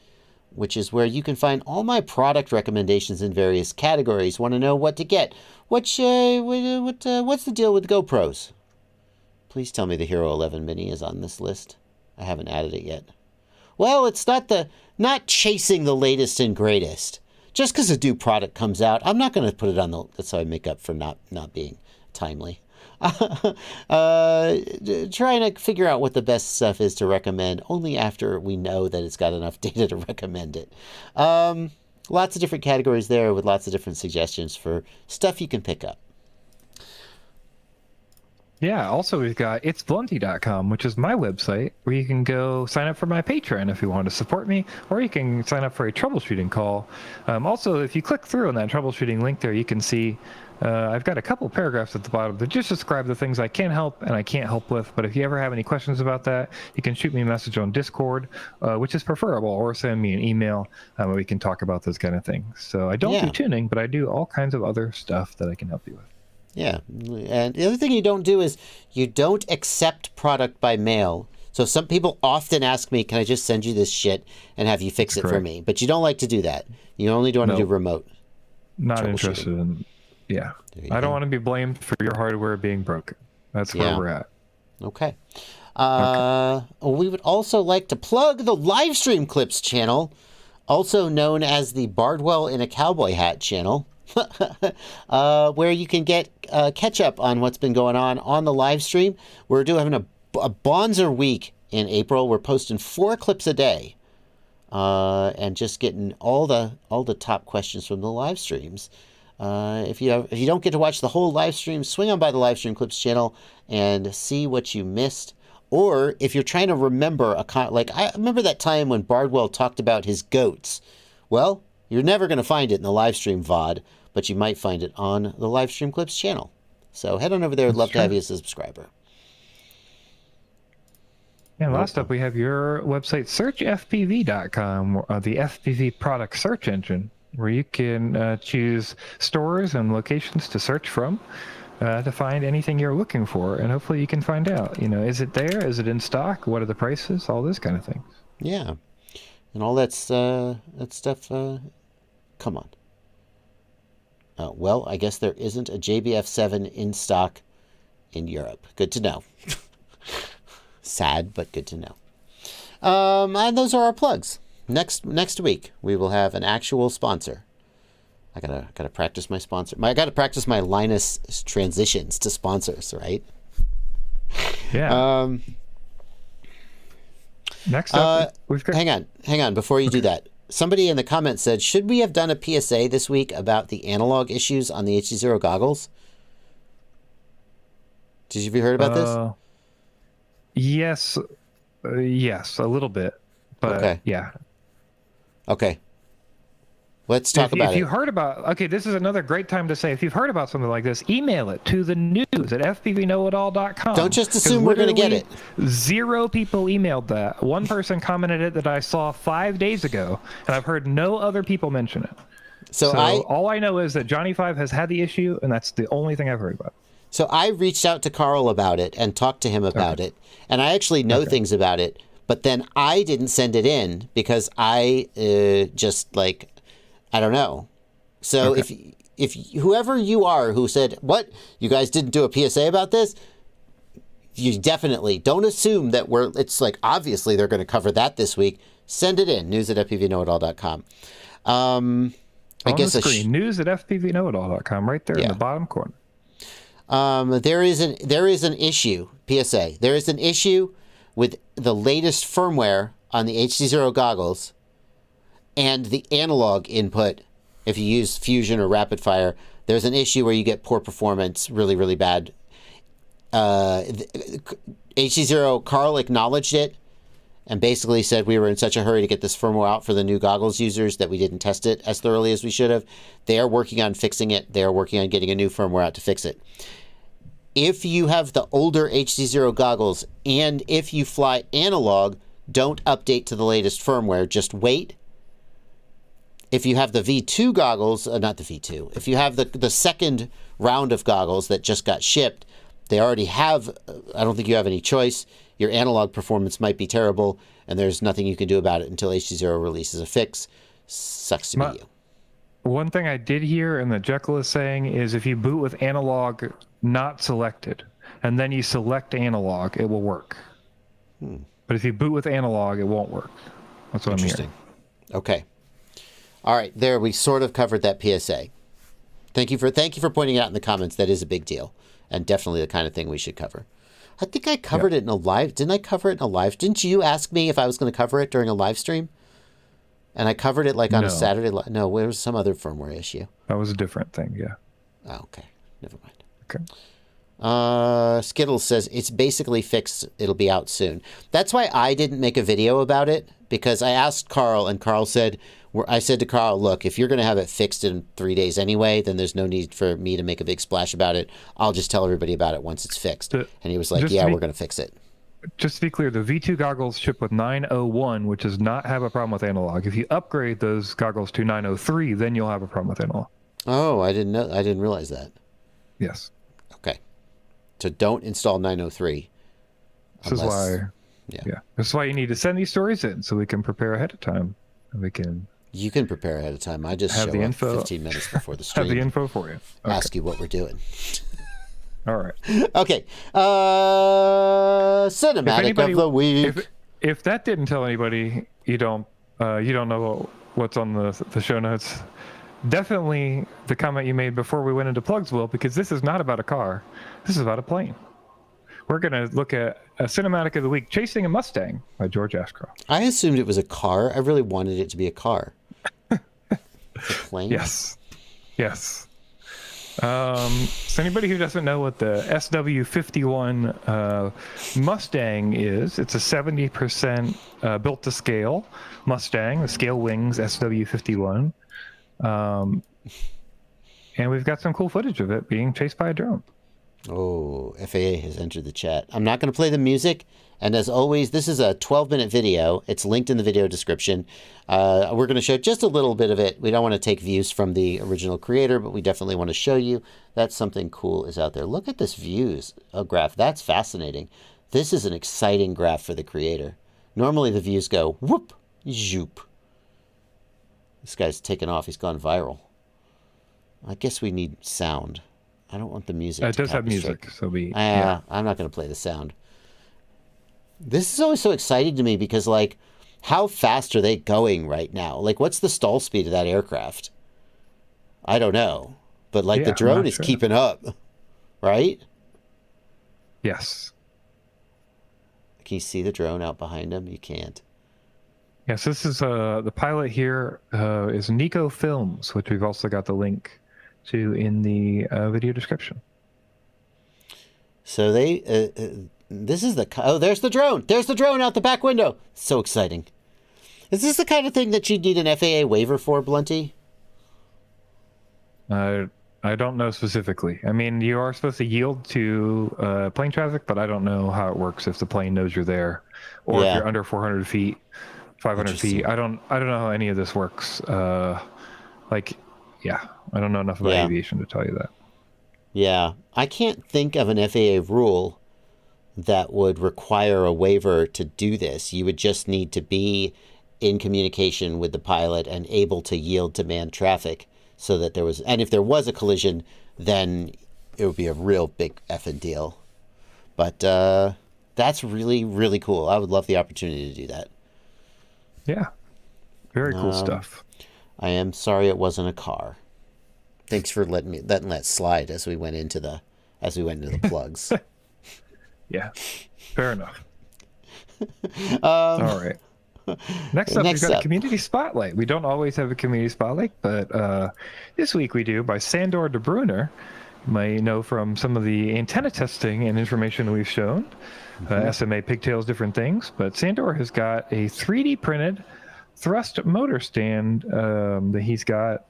which is where you can find all my product recommendations in various categories. Want to know what to get? What's the deal with GoPros? Please tell me the Hero 11 Mini is on this list. I haven't added it yet. Well, it's not chasing the latest and greatest. Just because a new product comes out, I'm not going to put it on the. That's how I make up for not being timely. Trying to figure out what the best stuff is to recommend only after we know that it's got enough data to recommend it. Lots of different categories there with lots of different suggestions for stuff you can pick up. Yeah, also we've got ItsBlunty.com, which is my website, where you can go sign up for my Patreon if you want to support me, or you can sign up for a troubleshooting call. Also, if you click through on that troubleshooting link there, you can see I've got a couple paragraphs at the bottom that just describe the things I can help and I can't help with. But if you ever have any questions about that, you can shoot me a message on Discord, which is preferable, or send me an email where we can talk about those kind of things. So I don't do tuning, but I do all kinds of other stuff that I can help you with. Yeah. And the other thing you don't do is you don't accept product by mail. So some people often ask me, can I just send you this shit and have you fix it for me? But you don't like to do that. You only want to do remote. Not interested in. Yeah. I don't want to be blamed for your hardware being broken. That's where we're at. Okay. We would also like to plug the Livestream Clips channel, also known as the Bardwell in a Cowboy Hat channel. Where you can get catch up on what's been going on the live stream. We're having a Bonzer week in April. We're posting 4 clips a day, and just getting all the top questions from the live streams. If you don't get to watch the whole live stream, swing on by the Livestream Clips channel and see what you missed. Or if you're trying to remember I remember that time when Bardwell talked about his goats. Well, you're never going to find it in the live stream VOD, but you might find it on the Livestream Clips channel. So head on over there. I'd love to have you as a subscriber. And last up, we have your website, searchfpv.com, the FPV product search engine, where you can choose stores and locations to search from to find anything you're looking for. And hopefully you can find out, is it there? Is it in stock? What are the prices? All those kind of things. Yeah. And all that stuff, come on. Well, I guess there isn't a JBF7 in stock in Europe. Good to know. Sad, but good to know. And those are our plugs. Next week, we will have an actual sponsor. I gotta practice my sponsor. I gotta practice my Linus transitions to sponsors, right? Yeah. Next up, we've got... Hang on. Before you do that, somebody in the comments said, should we have done a PSA this week about the analog issues on the HDZero goggles? Have you heard about this? Yes, a little bit, but yeah. Okay. Let's talk about it. If you heard about, this is another great time to say, if you've heard about something like this, email it to the news at fpvknowitall.com. Don't just assume we're going to get it. 0 people emailed that. 1 person commented it that I saw 5 days ago, and I've heard no other people mention it. So all I know is that Johnny 5 has had the issue, and that's the only thing I've heard about. So I reached out to Carl about it and talked to him about it, and I actually know things about it, but then I didn't send it in because I just like, I don't know. So if whoever you are who said, what, you guys didn't do a PSA about this, you definitely don't assume that it's like, obviously they're going to cover that this week. Send it in, news@fpvknowitall.com. On the screen, news@fpvknowitall.com, right there in the bottom corner. There is an issue, PSA. There is an issue with the latest firmware on the HDZero goggles and the analog input. If you use Fusion or Rapid Fire, there's an issue where you get poor performance, really, really bad. HDZero, Carl acknowledged it and basically said we were in such a hurry to get this firmware out for the new goggles users that we didn't test it as thoroughly as we should have. They are working on fixing it. They are working on getting a new firmware out to fix it. If you have the older HDZero goggles and if you fly analog, don't update to the latest firmware. Just wait. If you have the V2 goggles, not the V2, if you have the second round of goggles that just got shipped, they already have, I don't think you have any choice. Your analog performance might be terrible, and there's nothing you can do about it until HDZero releases a fix. Sucks to be you. One thing I did hear, and that Jekyll is saying, is if you boot with analog not selected, and then you select analog, it will work. But if you boot with analog, it won't work. That's what I'm hearing. Okay. All right, there, we sort of covered that PSA. Thank you for pointing it out in the comments. That is a big deal, and definitely the kind of thing we should cover. I think I covered it in a live. Didn't I cover it in a live? Didn't you ask me if I was going to cover it during a live stream? And I covered it like on a Saturday. No, there was some other firmware issue. That was a different thing, yeah. Oh, okay. Never mind. Okay. Skittles says it's basically fixed. It'll be out soon. That's why I didn't make a video about it, because I asked Carl, and Carl said, I said to Carl, look, if you're going to have it fixed in 3 days anyway, then there's no need for me to make a big splash about it. I'll just tell everybody about it once it's fixed. And he was like, yeah, we're going to fix it. Just to be clear, the V2 goggles ship with 901, which does not have a problem with analog. If you upgrade those goggles to 903, then you'll have a problem with analog. Oh, I didn't know. I didn't realize that. Yes. Okay. So don't install 903. This is why. Yeah. This is why you need to send these stories in so we can prepare ahead of time. And we can. You can prepare ahead of time. I just show up 15 minutes before the stream. Have the info for you. Okay. Ask you what we're doing. All right. Okay. Cinematic of the week. If that didn't tell anybody, you don't know what's on the show notes. Definitely the comment you made before we went into plugs, Will, because this is not about a car. This is about a plane. We're going to look at a cinematic of the week, Chasing a Mustang by George Ashcroft. I assumed it was a car. I really wanted it to be a car. It's a plane? Yes. So anybody who doesn't know what the SW51 Mustang is, it's a 70% built to scale Mustang, the scale wings SW51. And we've got some cool footage of it being chased by a drone. Oh, FAA has entered the chat. I'm not going to play the music. And as always, this is a 12-minute video. It's linked in the video description. We're going to show just a little bit of it. We don't want to take views from the original creator, but we definitely want to show you that something cool is out there. Look at this views graph. That's fascinating. This is an exciting graph for the creator. Normally the views go whoop, zoop. This guy's taken off. He's gone viral. I guess we need sound. I don't want the music. It does have music, so I'm not going to play the sound. This is always so exciting to me because, like, how fast are they going right now? Like, what's the stall speed of that aircraft? I don't know. But, like, the drone is keeping up, right? Yes. Can you see the drone out behind him? You can't. Yes, this is the pilot here is Nico Films, which we've also got the link to in the video description. So they, this is there's the drone. There's the drone out the back window. So exciting. Is this the kind of thing that you'd need an FAA waiver for, Blunty? I don't know specifically. I mean, you are supposed to yield to plane traffic, but I don't know how it works if the plane knows you're there, or if you're under 400 feet, 500 feet. I don't know how any of this works. I don't know enough about aviation to tell you that. Yeah, I can't think of an FAA rule that would require a waiver to do this. You would just need to be in communication with the pilot and able to yield to manned traffic so that there was, and if there was a collision, then it would be a real big effing deal. But that's really, really cool. I would love the opportunity to do that. Yeah. Very cool stuff. I am sorry it wasn't a car. Thanks for letting that slide as we went into the plugs. Yeah. Fair enough. All right. Next up, we've got a community spotlight. We don't always have a community spotlight, but this week we do by Sandor de Bruner. You may know from some of the antenna testing and information we've shown, SMA pigtails, different things. But Sandor has got a 3D printed thrust motor stand that he's got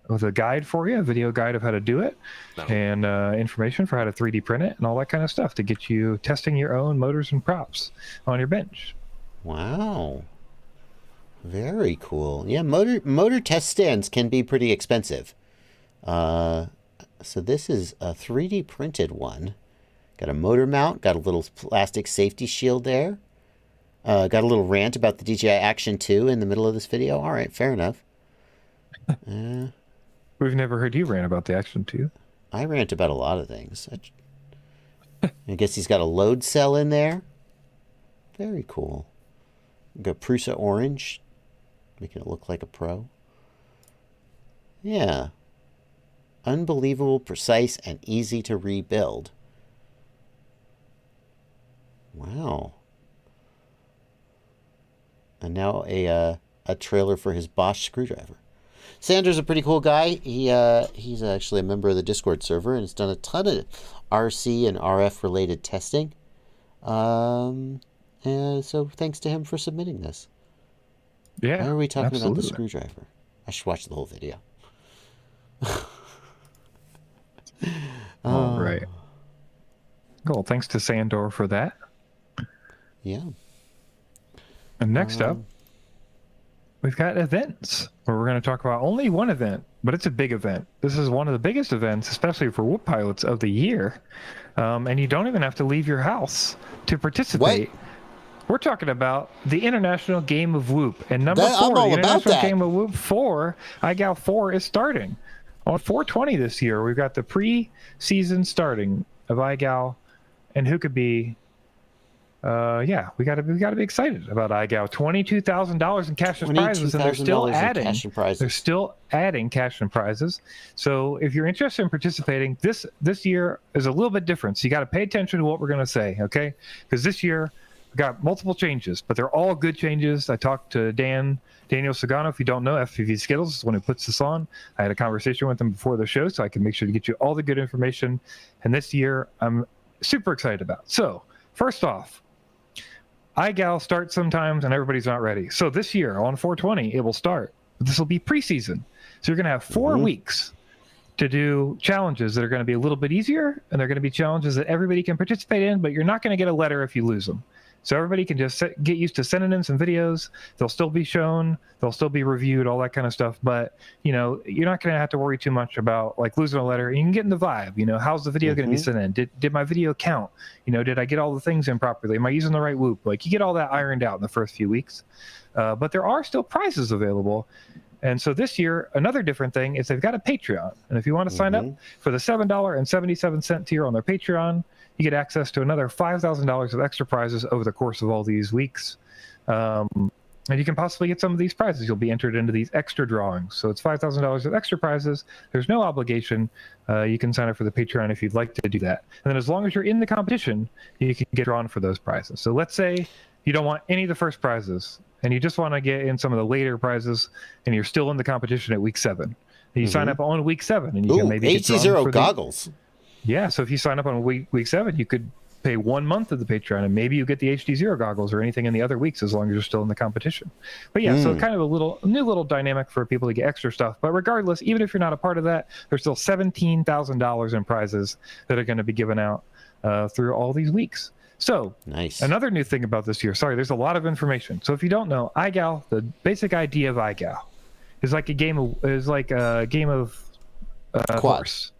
with a guide for you, a video guide of how to do it, and information for how to 3D print it and all that kind of stuff to get you testing your own motors and props on your bench. Wow. Very cool. Yeah, motor test stands can be pretty expensive. So this is a 3D printed one. Got a motor mount, got a little plastic safety shield there. Got a little rant about the DJI Action 2 in the middle of this video. All right, fair enough. We've never heard you rant about the Action 2. I rant about a lot of things. I guess he's got a load cell in there. Very cool. Got Prusa orange, making it look like a pro. Yeah. Unbelievable, precise, and easy to rebuild. Wow. And now a trailer for his Bosch screwdriver. Sandor's a pretty cool guy. He's actually a member of the Discord server and has done a ton of RC and RF related testing. So thanks to him for submitting this. Yeah. Why are we talking absolutely. about the screwdriver? I should watch the whole video. All right. Cool. Thanks to Sandor for that. Yeah. And next up, we've got events where we're going to talk about only one event, but it's a big event. This is one of the biggest events, especially for Whoop pilots, of the year. And you don't even have to leave your house to participate. What? We're talking about the International Game of Whoop. And number 4, the International Game of Whoop 4, IGAL 4 is starting. On 4/20 this year, we've got the pre-season starting of IGAL. And who could be... we got to be excited about IGAL. $22,000 in cash and prizes, and they're still adding. They're still adding cash and prizes. So if you're interested in participating, this year is a little bit different. So you got to pay attention to what we're going to say, okay? Because this year we got multiple changes, but they're all good changes. I talked to Daniel Sagano. If you don't know, FPV Skittles is the one who puts this on. I had a conversation with him before the show, so I can make sure to get you all the good information. And this year, I'm super excited about. So first off, IGAL starts sometimes and everybody's not ready. So this year on 4/20, it will start. This will be preseason. So you're going to have 4 weeks to do challenges that are going to be a little bit easier, and they're going to be challenges that everybody can participate in, but you're not going to get a letter if you lose them. So everybody can just get used to sending in some videos. They'll still be shown. They'll still be reviewed, all that kind of stuff. But, you're not going to have to worry too much about, like, losing a letter. You can get in the vibe. How's the video going to be sent in? Did my video count? Did I get all the things in properly? Am I using the right whoop? Like, you get all that ironed out in the first few weeks. But there are still prizes available. And so this year, another different thing is they've got a Patreon. And if you want to sign up for the $7.77 tier on their Patreon, you get access to another $5,000 of extra prizes over the course of all these weeks. And you can possibly get some of these prizes. You'll be entered into these extra drawings. So it's $5,000 of extra prizes. There's no obligation. You can sign up for the Patreon if you'd like to do that. And then as long as you're in the competition, you can get drawn for those prizes. So let's say you don't want any of the first prizes, and you just want to get in some of the later prizes, and you're still in the competition at week 7. And you sign up on week 7, and you can maybe get drawn HDZero for goggles. Yeah, so if you sign up on week 7, you could pay 1 month of the Patreon, and maybe you get the HDZero goggles or anything in the other weeks as long as you're still in the competition. But yeah, so kind of a new little dynamic for people to get extra stuff. But regardless, even if you're not a part of that, there's still $17,000 in prizes that are going to be given out through all these weeks. So nice. Another new thing about this year, there's a lot of information. So if you don't know, IGAL, the basic idea of IGAL is like a game of horse.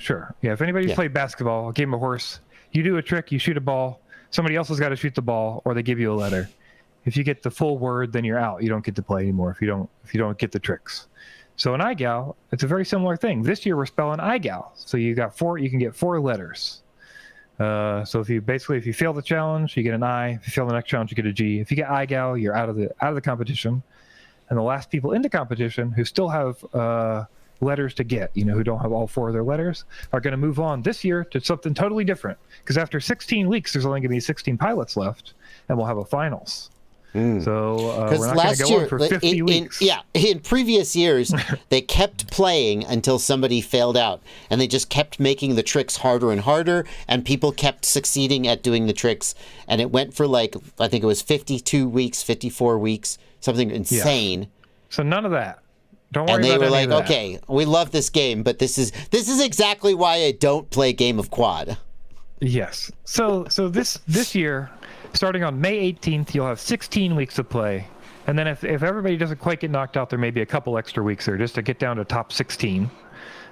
Sure. Yeah. If anybody's played basketball, a game of horse, you do a trick, you shoot a ball, somebody else has got to shoot the ball, or they give you a letter. If you get the full word, then you're out. You don't get to play anymore if you don't get the tricks. So in IGAL, it's a very similar thing. This year we're spelling IGAL. So you can get 4 letters. So if you fail the challenge, you get an I. If you fail the next challenge, you get a G. If you get IGAL, you're out of the competition. And the last people into competition who still have letters to get, who don't have all 4 of their letters, are going to move on this year to something totally different. Because after 16 weeks, there's only going to be 16 pilots left, and we'll have a finals. So we're not going to go on for 50 weeks. In previous years, they kept playing until somebody failed out, and they just kept making the tricks harder and harder, and people kept succeeding at doing the tricks, and it went for I think it was 52 weeks, 54 weeks, something insane. Yeah. So none of that. Don't worry about it. And they were like, that. okay, we love this game, but this is exactly why I don't play Game of Quad. Yes. So this year, starting on May 18th, you'll have 16 weeks to play. And then if everybody doesn't quite get knocked out, there may be a couple extra weeks there just to get down to top 16.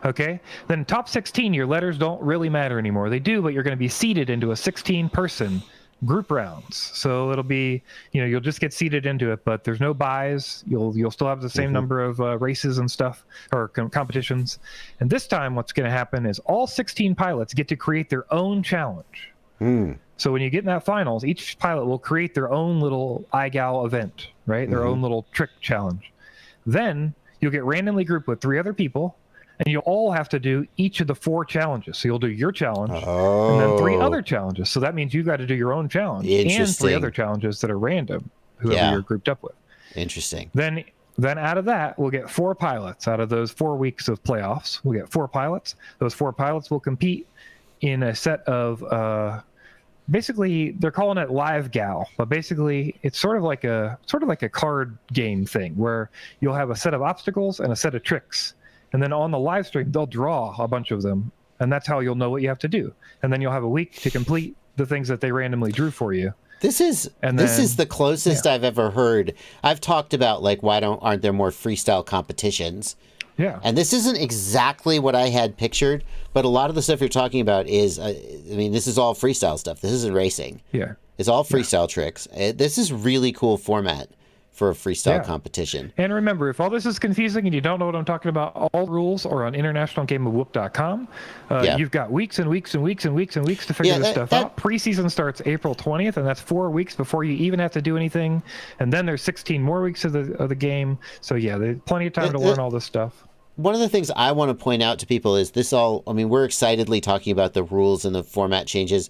Okay? Then top 16, your letters don't really matter anymore. They do, but you're going to be seeded into a 16-person group rounds. So it'll be, you'll just get seeded into it, but there's no buys. You'll still have the same number of races and stuff, or competitions. And this time what's going to happen is all 16 pilots get to create their own challenge. So when you get in that finals, each pilot will create their own little IGAL event, right? Their own little trick challenge. Then you'll get randomly grouped with 3 other people, and you'll all have to do each of the 4 challenges. So you'll do your challenge, and then 3 other challenges. So that means you've got to do your own challenge and 3 other challenges that are random, whoever you're grouped up with. Interesting. Then out of that, we'll get 4 pilots. Out of those 4 weeks of playoffs, we'll get 4 pilots. Those 4 pilots will compete in a set of basically, they're calling it live gal, but basically it's sort of like a card game thing where you'll have a set of obstacles and a set of tricks, and then on the live stream they'll draw a bunch of them, and that's how you'll know what you have to do, and then you'll have a week to complete the things that they randomly drew for you. This is the closest I've ever heard. I've talked about why aren't there more freestyle competitions? Yeah. And this isn't exactly what I had pictured, but a lot of the stuff you're talking about is, this is all freestyle stuff. This isn't racing. Yeah. It's all freestyle tricks. This is really cool format for a freestyle competition. And remember, if all this is confusing and you don't know what I'm talking about, all rules are on internationalgameofwhoop.com. You've got weeks and weeks and weeks and weeks and weeks to figure this stuff out. Preseason starts April 20th, and that's 4 weeks before you even have to do anything. And then there's 16 more weeks of the game. So there's plenty of time to learn all this stuff. One of the things I want to point out to people is we're excitedly talking about the rules and the format changes.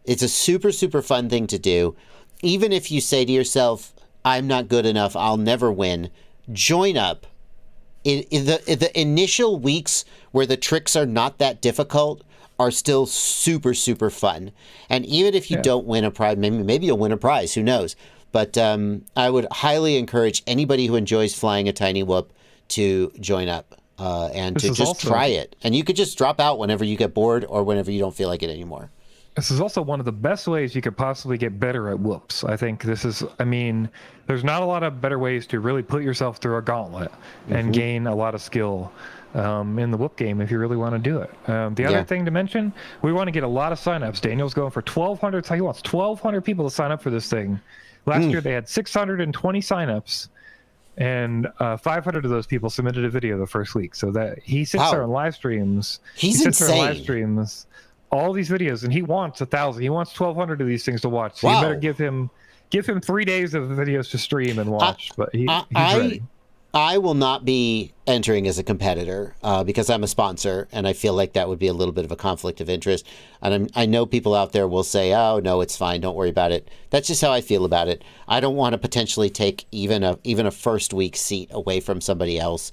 It's a super, super fun thing to do. Even if you say to yourself, I'm not good enough, I'll never win, join up. In the initial weeks where the tricks are not that difficult are still super, super fun. And even if you don't win a prize, maybe you'll win a prize, who knows? But I would highly encourage anybody who enjoys flying a tiny whoop to join up. And to just try it. And you could just drop out whenever you get bored or whenever you don't feel like it anymore. This is also one of the best ways you could possibly get better at whoops. I think there's not a lot of better ways to really put yourself through a gauntlet and gain a lot of skill in the whoop game if you really want to do it. The other thing to mention, we want to get a lot of signups. Daniel's going for 1,200. He wants 1,200 people to sign up for this thing. Last year they had 620 signups. And 500 of those people submitted a video the first week. So that he sits there on live streams. He's insane. There on live streams, all these videos, and he wants 1,000. He wants 1,200 of these things to watch. So you better give him 3 days of videos to stream and watch. But he's ready. I will not be entering as a competitor because I'm a sponsor, and I feel like that would be a little bit of a conflict of interest. And I know people out there will say, "Oh no, it's fine. Don't worry about it." That's just how I feel about it. I don't want to potentially take even a first week seat away from somebody else.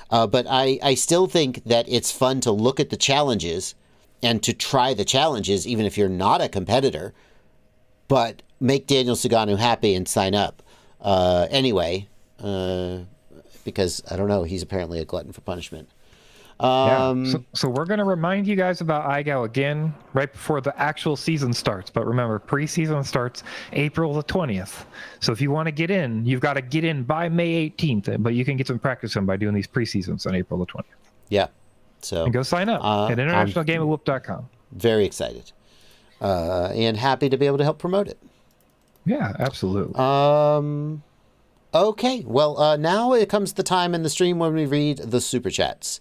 But I still think that it's fun to look at the challenges and to try the challenges, even if you're not a competitor. But make Daniel Suganu happy and sign up anyway. Because, I don't know, he's apparently a glutton for punishment. So we're going to remind you guys about IGAL again right before the actual season starts. But remember, preseason starts April the 20th. So if you want to get in, you've got to get in by May 18th. But you can get some practice in by doing these preseasons on April the 20th. Yeah. So and go sign up at internationalgameofwhoop.com. Very excited. and happy to be able to help promote it. Yeah, absolutely. Okay, well, now it comes the time in the stream when we read the Super Chats.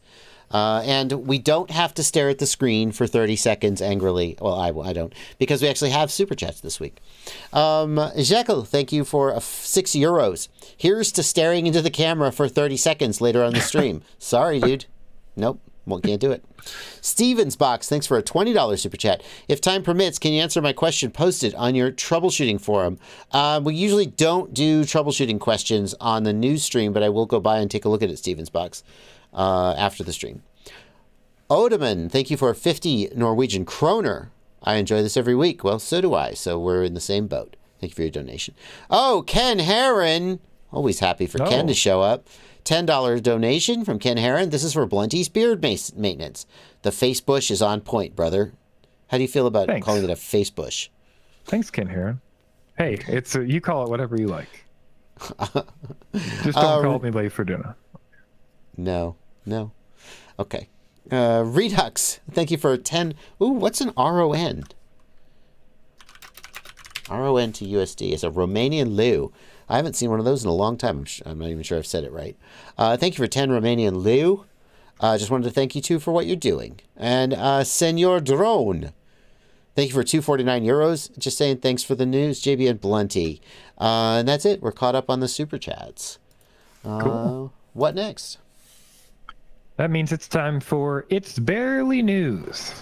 And we don't have to stare at the screen for 30 seconds angrily. Well, I don't, because we actually have Super Chats this week. Jekyll, thank you for €6. Here's to staring into the camera for 30 seconds later on the stream. Sorry, dude. Nope. Well, can't do it. Stevens Box, thanks for a $20 super chat. If time permits, can you answer my question posted on your troubleshooting forum? We usually don't do troubleshooting questions on the news stream, but I will go by and take a look at it, Stevens Box, after the stream. Odeman, thank you for 50 Norwegian kroner. I enjoy this every week. Well, so do I. So we're in the same boat. Thank you for your donation. Oh, Ken Heron. Always happy for Ken to show up. $10 donation from Ken Heron. This is for Blunty's beard maintenance. The face bush is on point, brother. How do you feel about calling it a face bush? Thanks, Ken Heron. Hey, it's you call it whatever you like. Just don't call me late for dinner. No. Okay. Redux, thank you for 10. Ooh, what's an RON? RON to USD is a Romanian leu. I haven't seen one of those in a long time. I'm not even sure I've said it right. Thank you for 10 Romanian leu. Just wanted to thank you, too, for what you're doing. And Senor Drone, thank you for €249. Just saying thanks for the news, JB and ItsBlunty. And that's it. We're caught up on the Super Chats. Cool. What next? That means it's time for It's Barely News.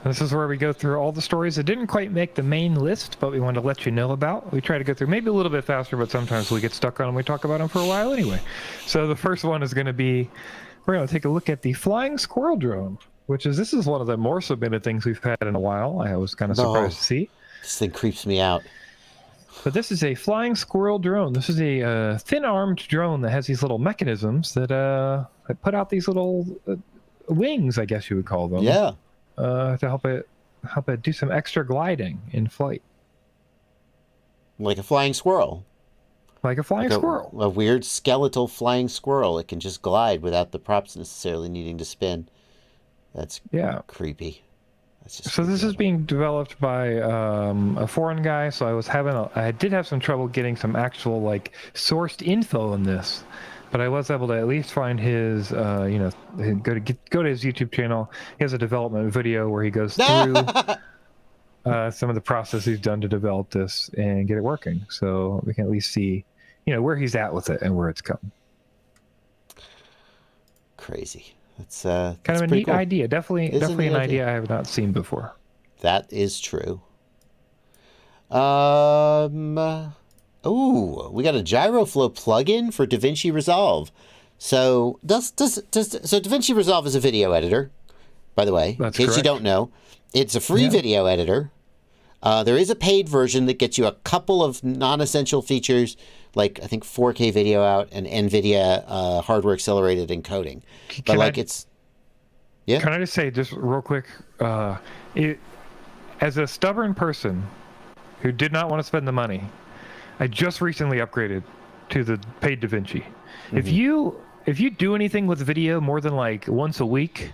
This is where we go through all the stories that didn't quite make the main list, but we wanted to let you know about. We try to go through maybe a little bit faster, but sometimes we get stuck on them. We talk about them for a while anyway. So the first one is going to be, we're going to take a look at the flying squirrel drone, this is one of the more submitted things we've had in a while. I was kind of surprised to see. This thing creeps me out. But this is a flying squirrel drone. This is a thin-armed drone that has these little mechanisms that put out these little wings, I guess you would call them. Yeah. To help it do some extra gliding in flight. Like a flying squirrel. Like a flying squirrel. A weird skeletal flying squirrel. It can just glide without the props necessarily needing to spin. That's creepy. So this is being developed by a foreign guy. So I did have some trouble getting some actual sourced info on this. But I was able to at least find his, go to his YouTube channel. He has a development video where he goes through some of the process he's done to develop this and get it working. So we can at least see, where he's at with it and where it's come. Crazy. That's kind of a neat idea. Definitely an idea I have not seen before. That is true. Ooh, we got a GyroFlow plugin for DaVinci Resolve. So DaVinci Resolve is a video editor, by the way, in case you don't know. It's a free video editor. There is a paid version that gets you a couple of non-essential features, like I think 4K video out and NVIDIA hardware accelerated encoding. Can I just say just real quick, as a stubborn person who did not want to spend the money, I just recently upgraded to the paid DaVinci. Mm-hmm. If you do anything with video more than once a week,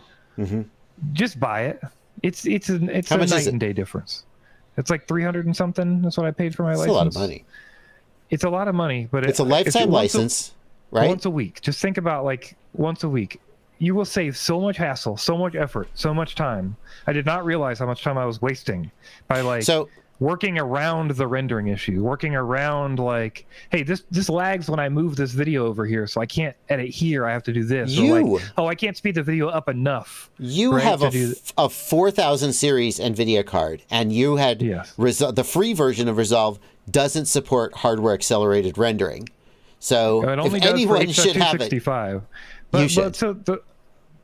just buy it. It's a night and day difference. It's like 300 and something. That's what I paid for my license. It's a lot of money. It's a lot of money, but it's a lifetime license, right? Once a week. Just think about once a week. You will save so much hassle, so much effort, so much time. I did not realize how much time I was wasting by working around the rendering issue, working around hey, this lags when I move this video over here, so I can't edit here. I have to do this. I can't speed the video up enough. You have a 4000 series NVIDIA card, and you had the free version of Resolve doesn't support hardware accelerated rendering. So if anyone should have it, you should.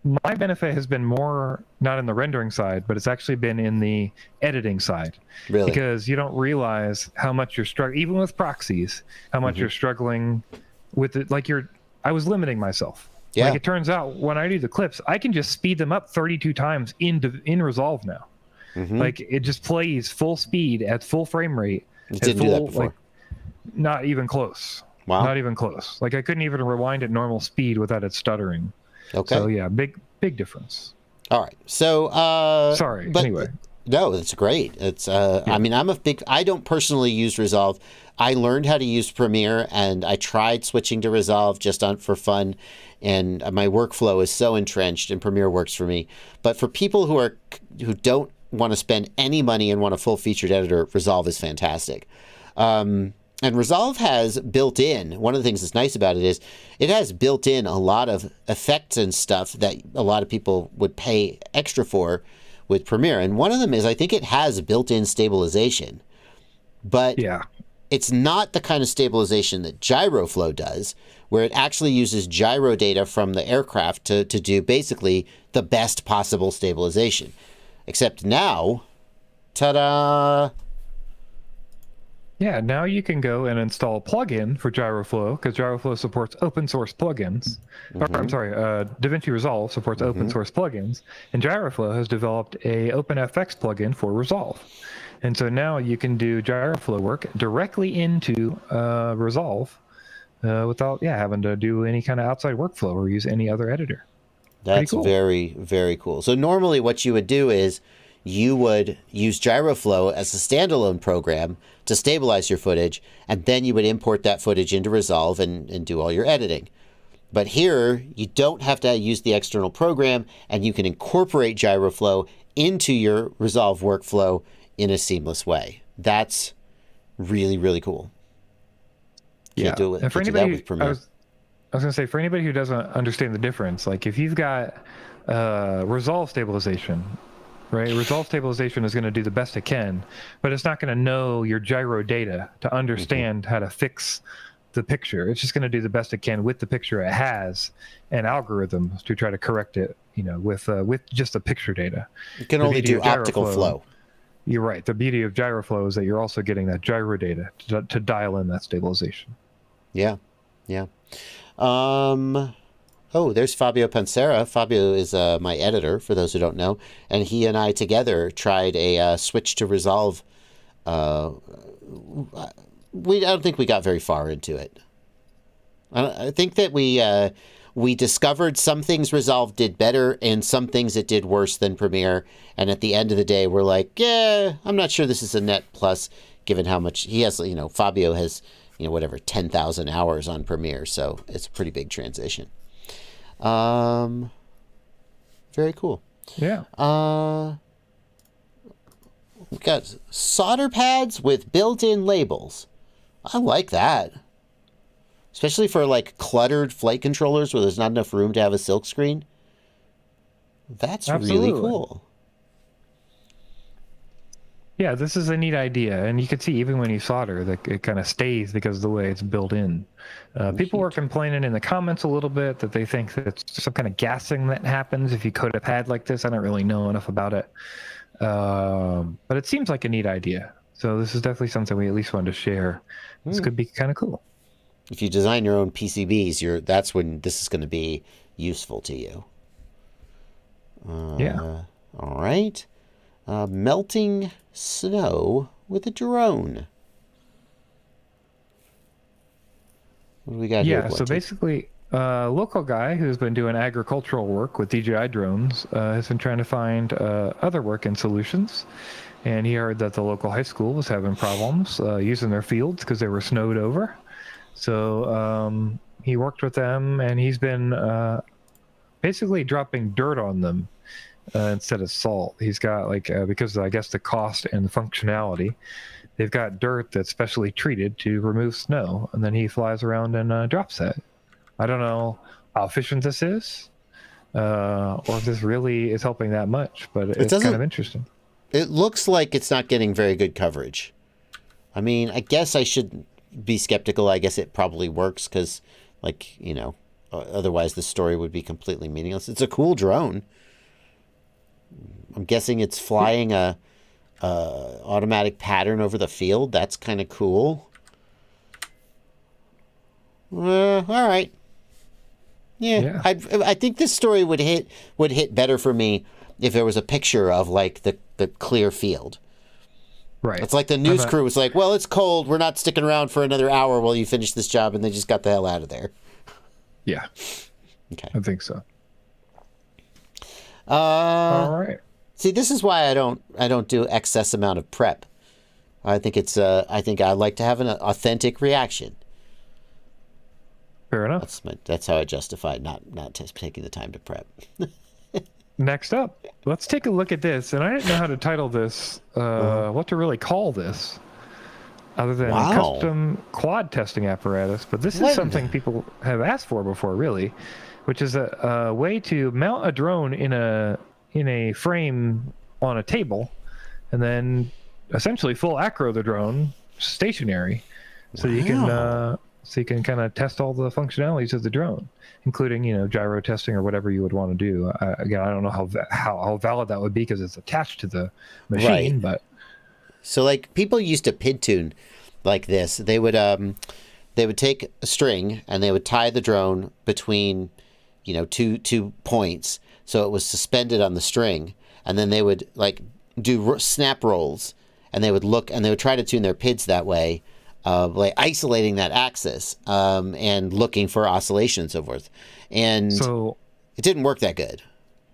My benefit has been more not in the rendering side, but it's actually been in the editing side. Really? Because you don't realize how much you're struggling, even with proxies, how much you're struggling with it. I was limiting myself. Yeah. It turns out when I do the clips, I can just speed them up 32 times in Resolve now. Mm-hmm. It just plays full speed at full frame rate. It didn't do that before. Not even close. Wow. Not even close. I couldn't even rewind at normal speed without it stuttering. Okay. So yeah, big difference. All right. So anyway. No, it's great. It's I mean, I don't personally use Resolve. I learned how to use Premiere, and I tried switching to Resolve just for fun, and my workflow is so entrenched, and Premiere works for me. But for people who don't want to spend any money and want a full-featured editor, Resolve is fantastic. And Resolve has built-in, one of the things that's nice about it is it has built-in a lot of effects and stuff that a lot of people would pay extra for with Premiere. And one of them is I think it has built-in stabilization. But Yeah. it's not the kind of stabilization that GyroFlow does, where it actually uses gyro data from the aircraft to do basically the best possible stabilization. Except now, ta-da! Yeah, now you can go and install a plugin for GyroFlow, because GyroFlow supports open source plugins. Or, I'm sorry, DaVinci Resolve supports open source plugins, and GyroFlow has developed a OpenFX plugin for Resolve. And so now you can do GyroFlow work directly into Resolve without having to do any kind of outside workflow or use any other editor. That's cool. very, very cool. So normally what you would do is you would use GyroFlow as a standalone program to stabilize your footage, and then you would import that footage into Resolve and do all your editing. But here, you don't have to use the external program, and you can incorporate GyroFlow into your Resolve workflow in a seamless way. That's really, really cool. Yeah, do it, and for can't do that anybody, with Premiere. I was going to say, for anybody who doesn't understand the difference, like if you've got Resolve stabilization, right? Resolve stabilization is going to do the best it can, but it's not going to know your gyro data to understand how to fix the picture. It's just going to do the best it can with the picture it has and algorithms to try to correct it, with just the picture data. You can The only beauty do of optical GyroFlow- flow. You're right. The beauty of GyroFlow is that you're also getting that gyro data to dial in that stabilization. Yeah, yeah. Oh, there's Fabio Pansera. Fabio is my editor, for those who don't know, and he and I together tried a switch to Resolve. I don't think we got very far into it. I think that we discovered some things Resolve did better and some things it did worse than Premiere. And at the end of the day, we're like, yeah, I'm not sure this is a net plus, given how much he has. Fabio has, 10,000 hours on Premiere, so it's a pretty big transition. Very cool. Yeah. We've got solder pads with built-in labels. I like that. Especially for cluttered flight controllers where there's not enough room to have a silk screen. That's Absolutely. really cool. Yeah, this is a neat idea, and you can see even when you solder that it kind of stays because of the way it's built in. People were complaining in the comments a little bit that they think that it's some kind of gassing that happens if you coat a pad like this. I don't really know enough about it, but it seems like a neat idea. So this is definitely something we at least wanted to share. This could be kind of cool. If you design your own PCBs, that's when this is going to be useful to you. Yeah. All right. Melting snow with a drone. What do we got here? Yeah, so basically, a local guy who's been doing agricultural work with DJI drones has been trying to find other work and solutions. And he heard that the local high school was having problems using their fields because they were snowed over. So he worked with them, and he's been basically dropping dirt on them instead of salt. He's got because I guess the cost and the functionality, they've got dirt that's specially treated to remove snow, and then he flies around and drops that. I don't know how efficient this is, or if this really is helping that much, but it's kind of interesting. It looks like it's not getting very good coverage. I mean, I guess I should be skeptical. I guess it probably works because, otherwise the story would be completely meaningless. It's a cool drone. I'm guessing it's flying a automatic pattern over the field. That's kind of cool. All right. Yeah. I think this story would hit better for me if there was a picture of the clear field. Right. It's like the news crew was like, well, it's cold. We're not sticking around for another hour while you finish this job. And they just got the hell out of there. Yeah. Okay. I think so. All right. See, this is why I don't do excess amount of prep. I think I think I like to have an authentic reaction. Fair enough. That's how I justify not taking the time to prep. Next up, let's take a look at this. And I didn't know how to title this, what to really call this, other than custom quad testing apparatus. But this is something people have asked for before, really, which is a way to mount a drone in a frame on a table, and then essentially full acro the drone stationary, so you can kind of test all the functionalities of the drone, including gyro testing or whatever you would want to do. Again, I don't know how valid that would be because it's attached to the machine. Right. But so like people used to PID tune like this. They would take a string and they would tie the drone between two points, so it was suspended on the string, and then they would like do snap rolls, and they would try to tune their PIDs that way. Like isolating that axis and looking for oscillation and so forth. And so it didn't work that good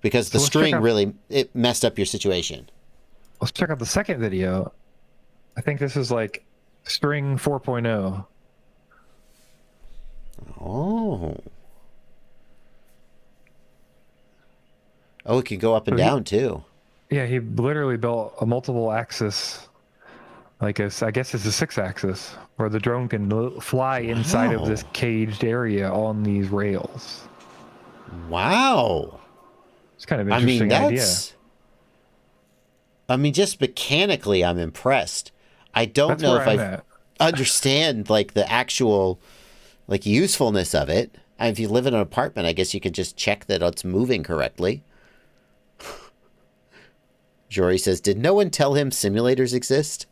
because the string it messed up your situation. Let's check out the second video. I think this is like string 4.0. Oh, it can go up and down too. Yeah, he literally built a multiple axis. I guess it's a 6-axis where the drone can fly inside of this caged area on these rails. Wow. It's kind of an interesting idea. Just mechanically, I'm impressed. I don't know if I understand like the actual like usefulness of it. If you live in an apartment, I guess you could just check that it's moving correctly. Jory says, did no one tell him simulators exist?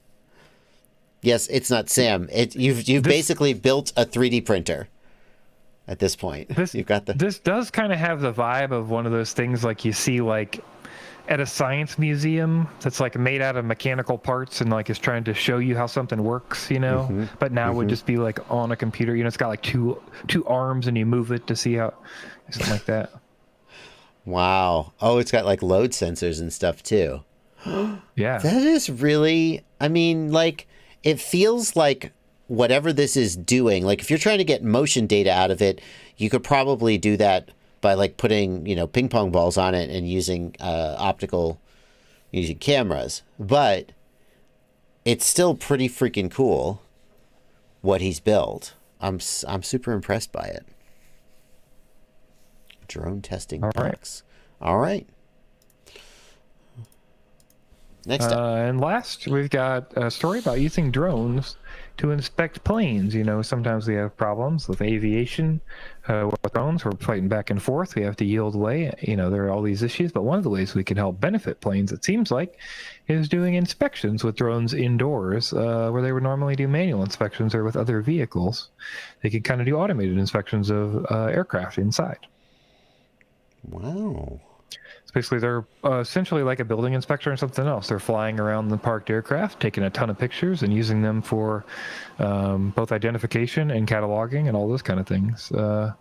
Yes, it's not Sam. You've basically built a 3D printer at this point. This does kind of have the vibe of one of those things like you see like at a science museum that's like made out of mechanical parts and like is trying to show you how something works, but now would just be like on a computer. It's got like two arms and you move it to see how something like that. Wow. Oh, it's got like load sensors and stuff too. Yeah. That is really, it feels like whatever this is doing, like if you're trying to get motion data out of it, you could probably do that by like putting, ping pong balls on it and using using cameras. But it's still pretty freaking cool what he's built. I'm super impressed by it. Drone testing box. All right. Next up. And last, we've got a story about using drones to inspect planes. Sometimes we have problems with aviation with drones. We're fighting back and forth. We have to yield away. There are all these issues. But one of the ways we can help benefit planes, it seems like, is doing inspections with drones indoors, where they would normally do manual inspections or with other vehicles. They can kind of do automated inspections of aircraft inside. Wow. Basically, they're essentially like a building inspector and something else. They're flying around the parked aircraft, taking a ton of pictures and using them for both identification and cataloging and all those kind of things to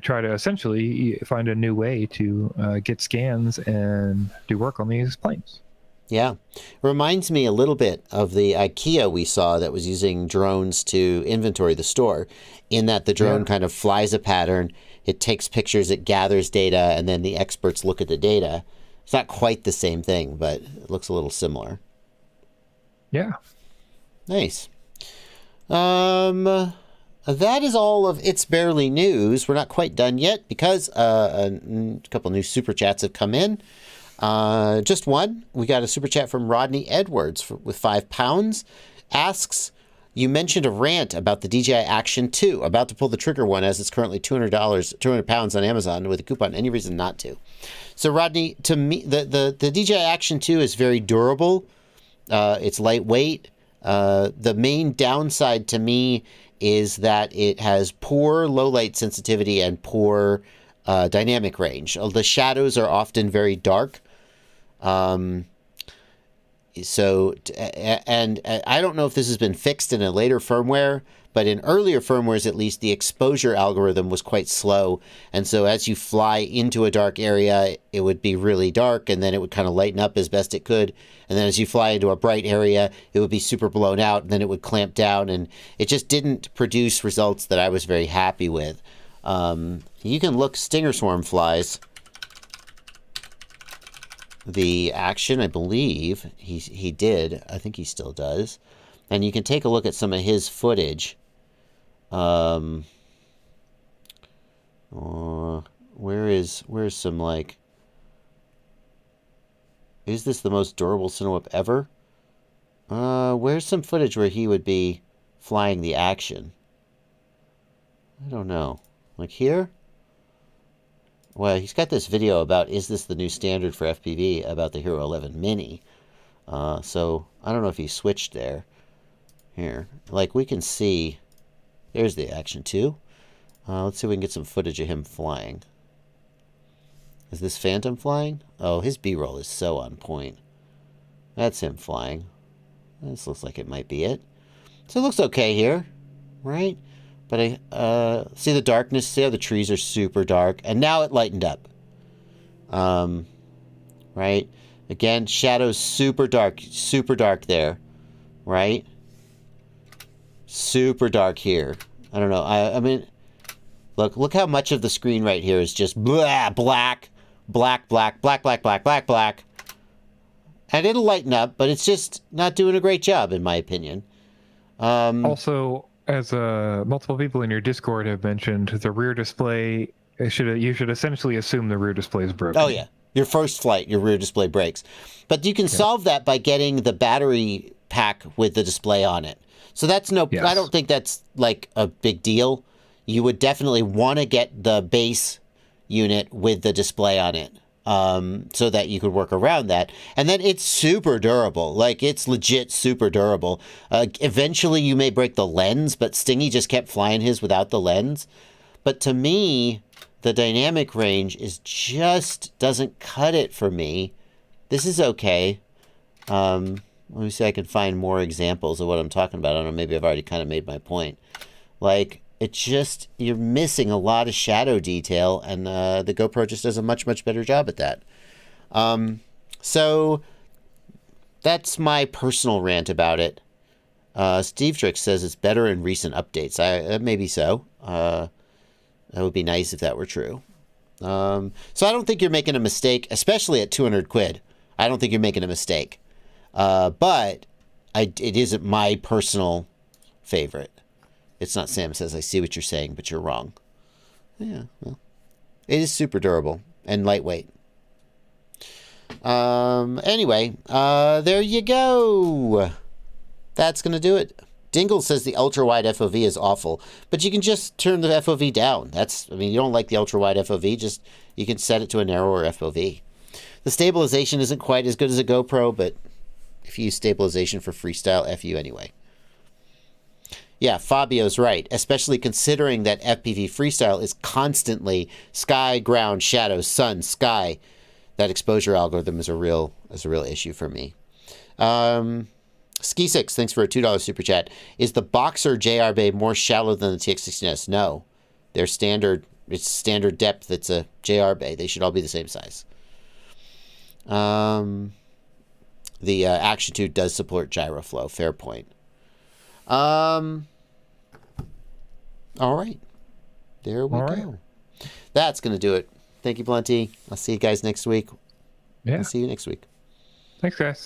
try to essentially find a new way to get scans and do work on these planes. Yeah. Reminds me a little bit of the IKEA we saw that was using drones to inventory the store, in that the drone kind of flies a pattern, it takes pictures, it gathers data, and then the experts look at the data. It's not quite the same thing, but it looks a little similar. Yeah. Nice. That is all of It's Barely News. We're not quite done yet because a couple new super chats have come in. Just one. We got a super chat from Rodney Edwards with £5. Asks, you mentioned a rant about the DJI Action 2. About to pull the trigger one as it's currently £200 on Amazon with a coupon. Any reason not to? So Rodney, to me, the DJI Action 2 is very durable. It's lightweight. The main downside to me is that it has poor low light sensitivity and poor dynamic range. The shadows are often very dark. So, and I don't know if this has been fixed in a later firmware, but in earlier firmwares, at least, the exposure algorithm was quite slow. And so as you fly into a dark area, it would be really dark, and then it would kind of lighten up as best it could. And then as you fly into a bright area, it would be super blown out, and then it would clamp down, and it just didn't produce results that I was very happy with. You can look, Stinger Swarm flies the action, I believe. He did. I think he still does. And you can take a look at some of his footage. Where's some, like... Is this the most durable Cinewhip ever? Where's some footage where he would be flying the action? I don't know. Like here? Well, he's got this video about, is this the new standard for FPV, about the Hero 11 Mini. So, I don't know if he switched there. Here. Like, we can see... There's the action, too. Let's see if we can get some footage of him flying. Is this Phantom flying? Oh, his B-roll is so on point. That's him flying. This looks like it might be it. So it looks okay here, right? But I see the darkness. See how the trees are super dark, and now it lightened up. Right? Again, shadows super dark there, right? Super dark here. I don't know. I mean, look how much of the screen right here is just black, black, black, black, black, black, black, black, black. And it'll lighten up, but it's just not doing a great job, in my opinion. Also, as multiple people in your Discord have mentioned, the rear display, you should essentially assume the rear display is broken. Oh, yeah. Your first flight, your rear display breaks. But you can solve that by getting the battery pack with the display on it. So that's no... Yes. I don't think that's, like, a big deal. You would definitely want to get the base unit with the display on it, so that you could work around that. And then it's super durable. Like, it's legit super durable. Eventually, you may break the lens, but Stingy just kept flying his without the lens. But to me, the dynamic range is just doesn't cut it for me. This is okay. Let me see if I can find more examples of what I'm talking about. I don't know, maybe I've already kind of made my point. Like, it just, you're missing a lot of shadow detail, and the GoPro just does a much, much better job at that. So, that's my personal rant about it. Steve Trick says it's better in recent updates. Maybe so. That would be nice if that were true. So I don't think you're making a mistake, especially at 200 quid. I don't think you're making a mistake. But it isn't my personal favorite. It's not Sam Says, I see what you're saying, but you're wrong. Yeah, well, it is super durable and lightweight. Anyway, there you go. That's going to do it. Dingle says the ultra-wide FOV is awful, but you can just turn the FOV down. You don't like the ultra-wide FOV, you can set it to a narrower FOV. The stabilization isn't quite as good as a GoPro, but if you use stabilization for freestyle, F you anyway. Yeah, Fabio's right, especially considering that FPV freestyle is constantly sky, ground, shadow, sun, sky. That exposure algorithm is a real issue for me. Ski6, thanks for a $2 super chat. Is the Boxer JR Bay more shallow than the TX16S? No. They're standard. It's standard depth. It's a JR Bay. They should all be the same size. The Action 2 does support gyro flow. Fair point. All right. There we go. That's going to do it. Thank you, Blunty. I'll see you guys next week. Yeah. I'll see you next week. Thanks, guys.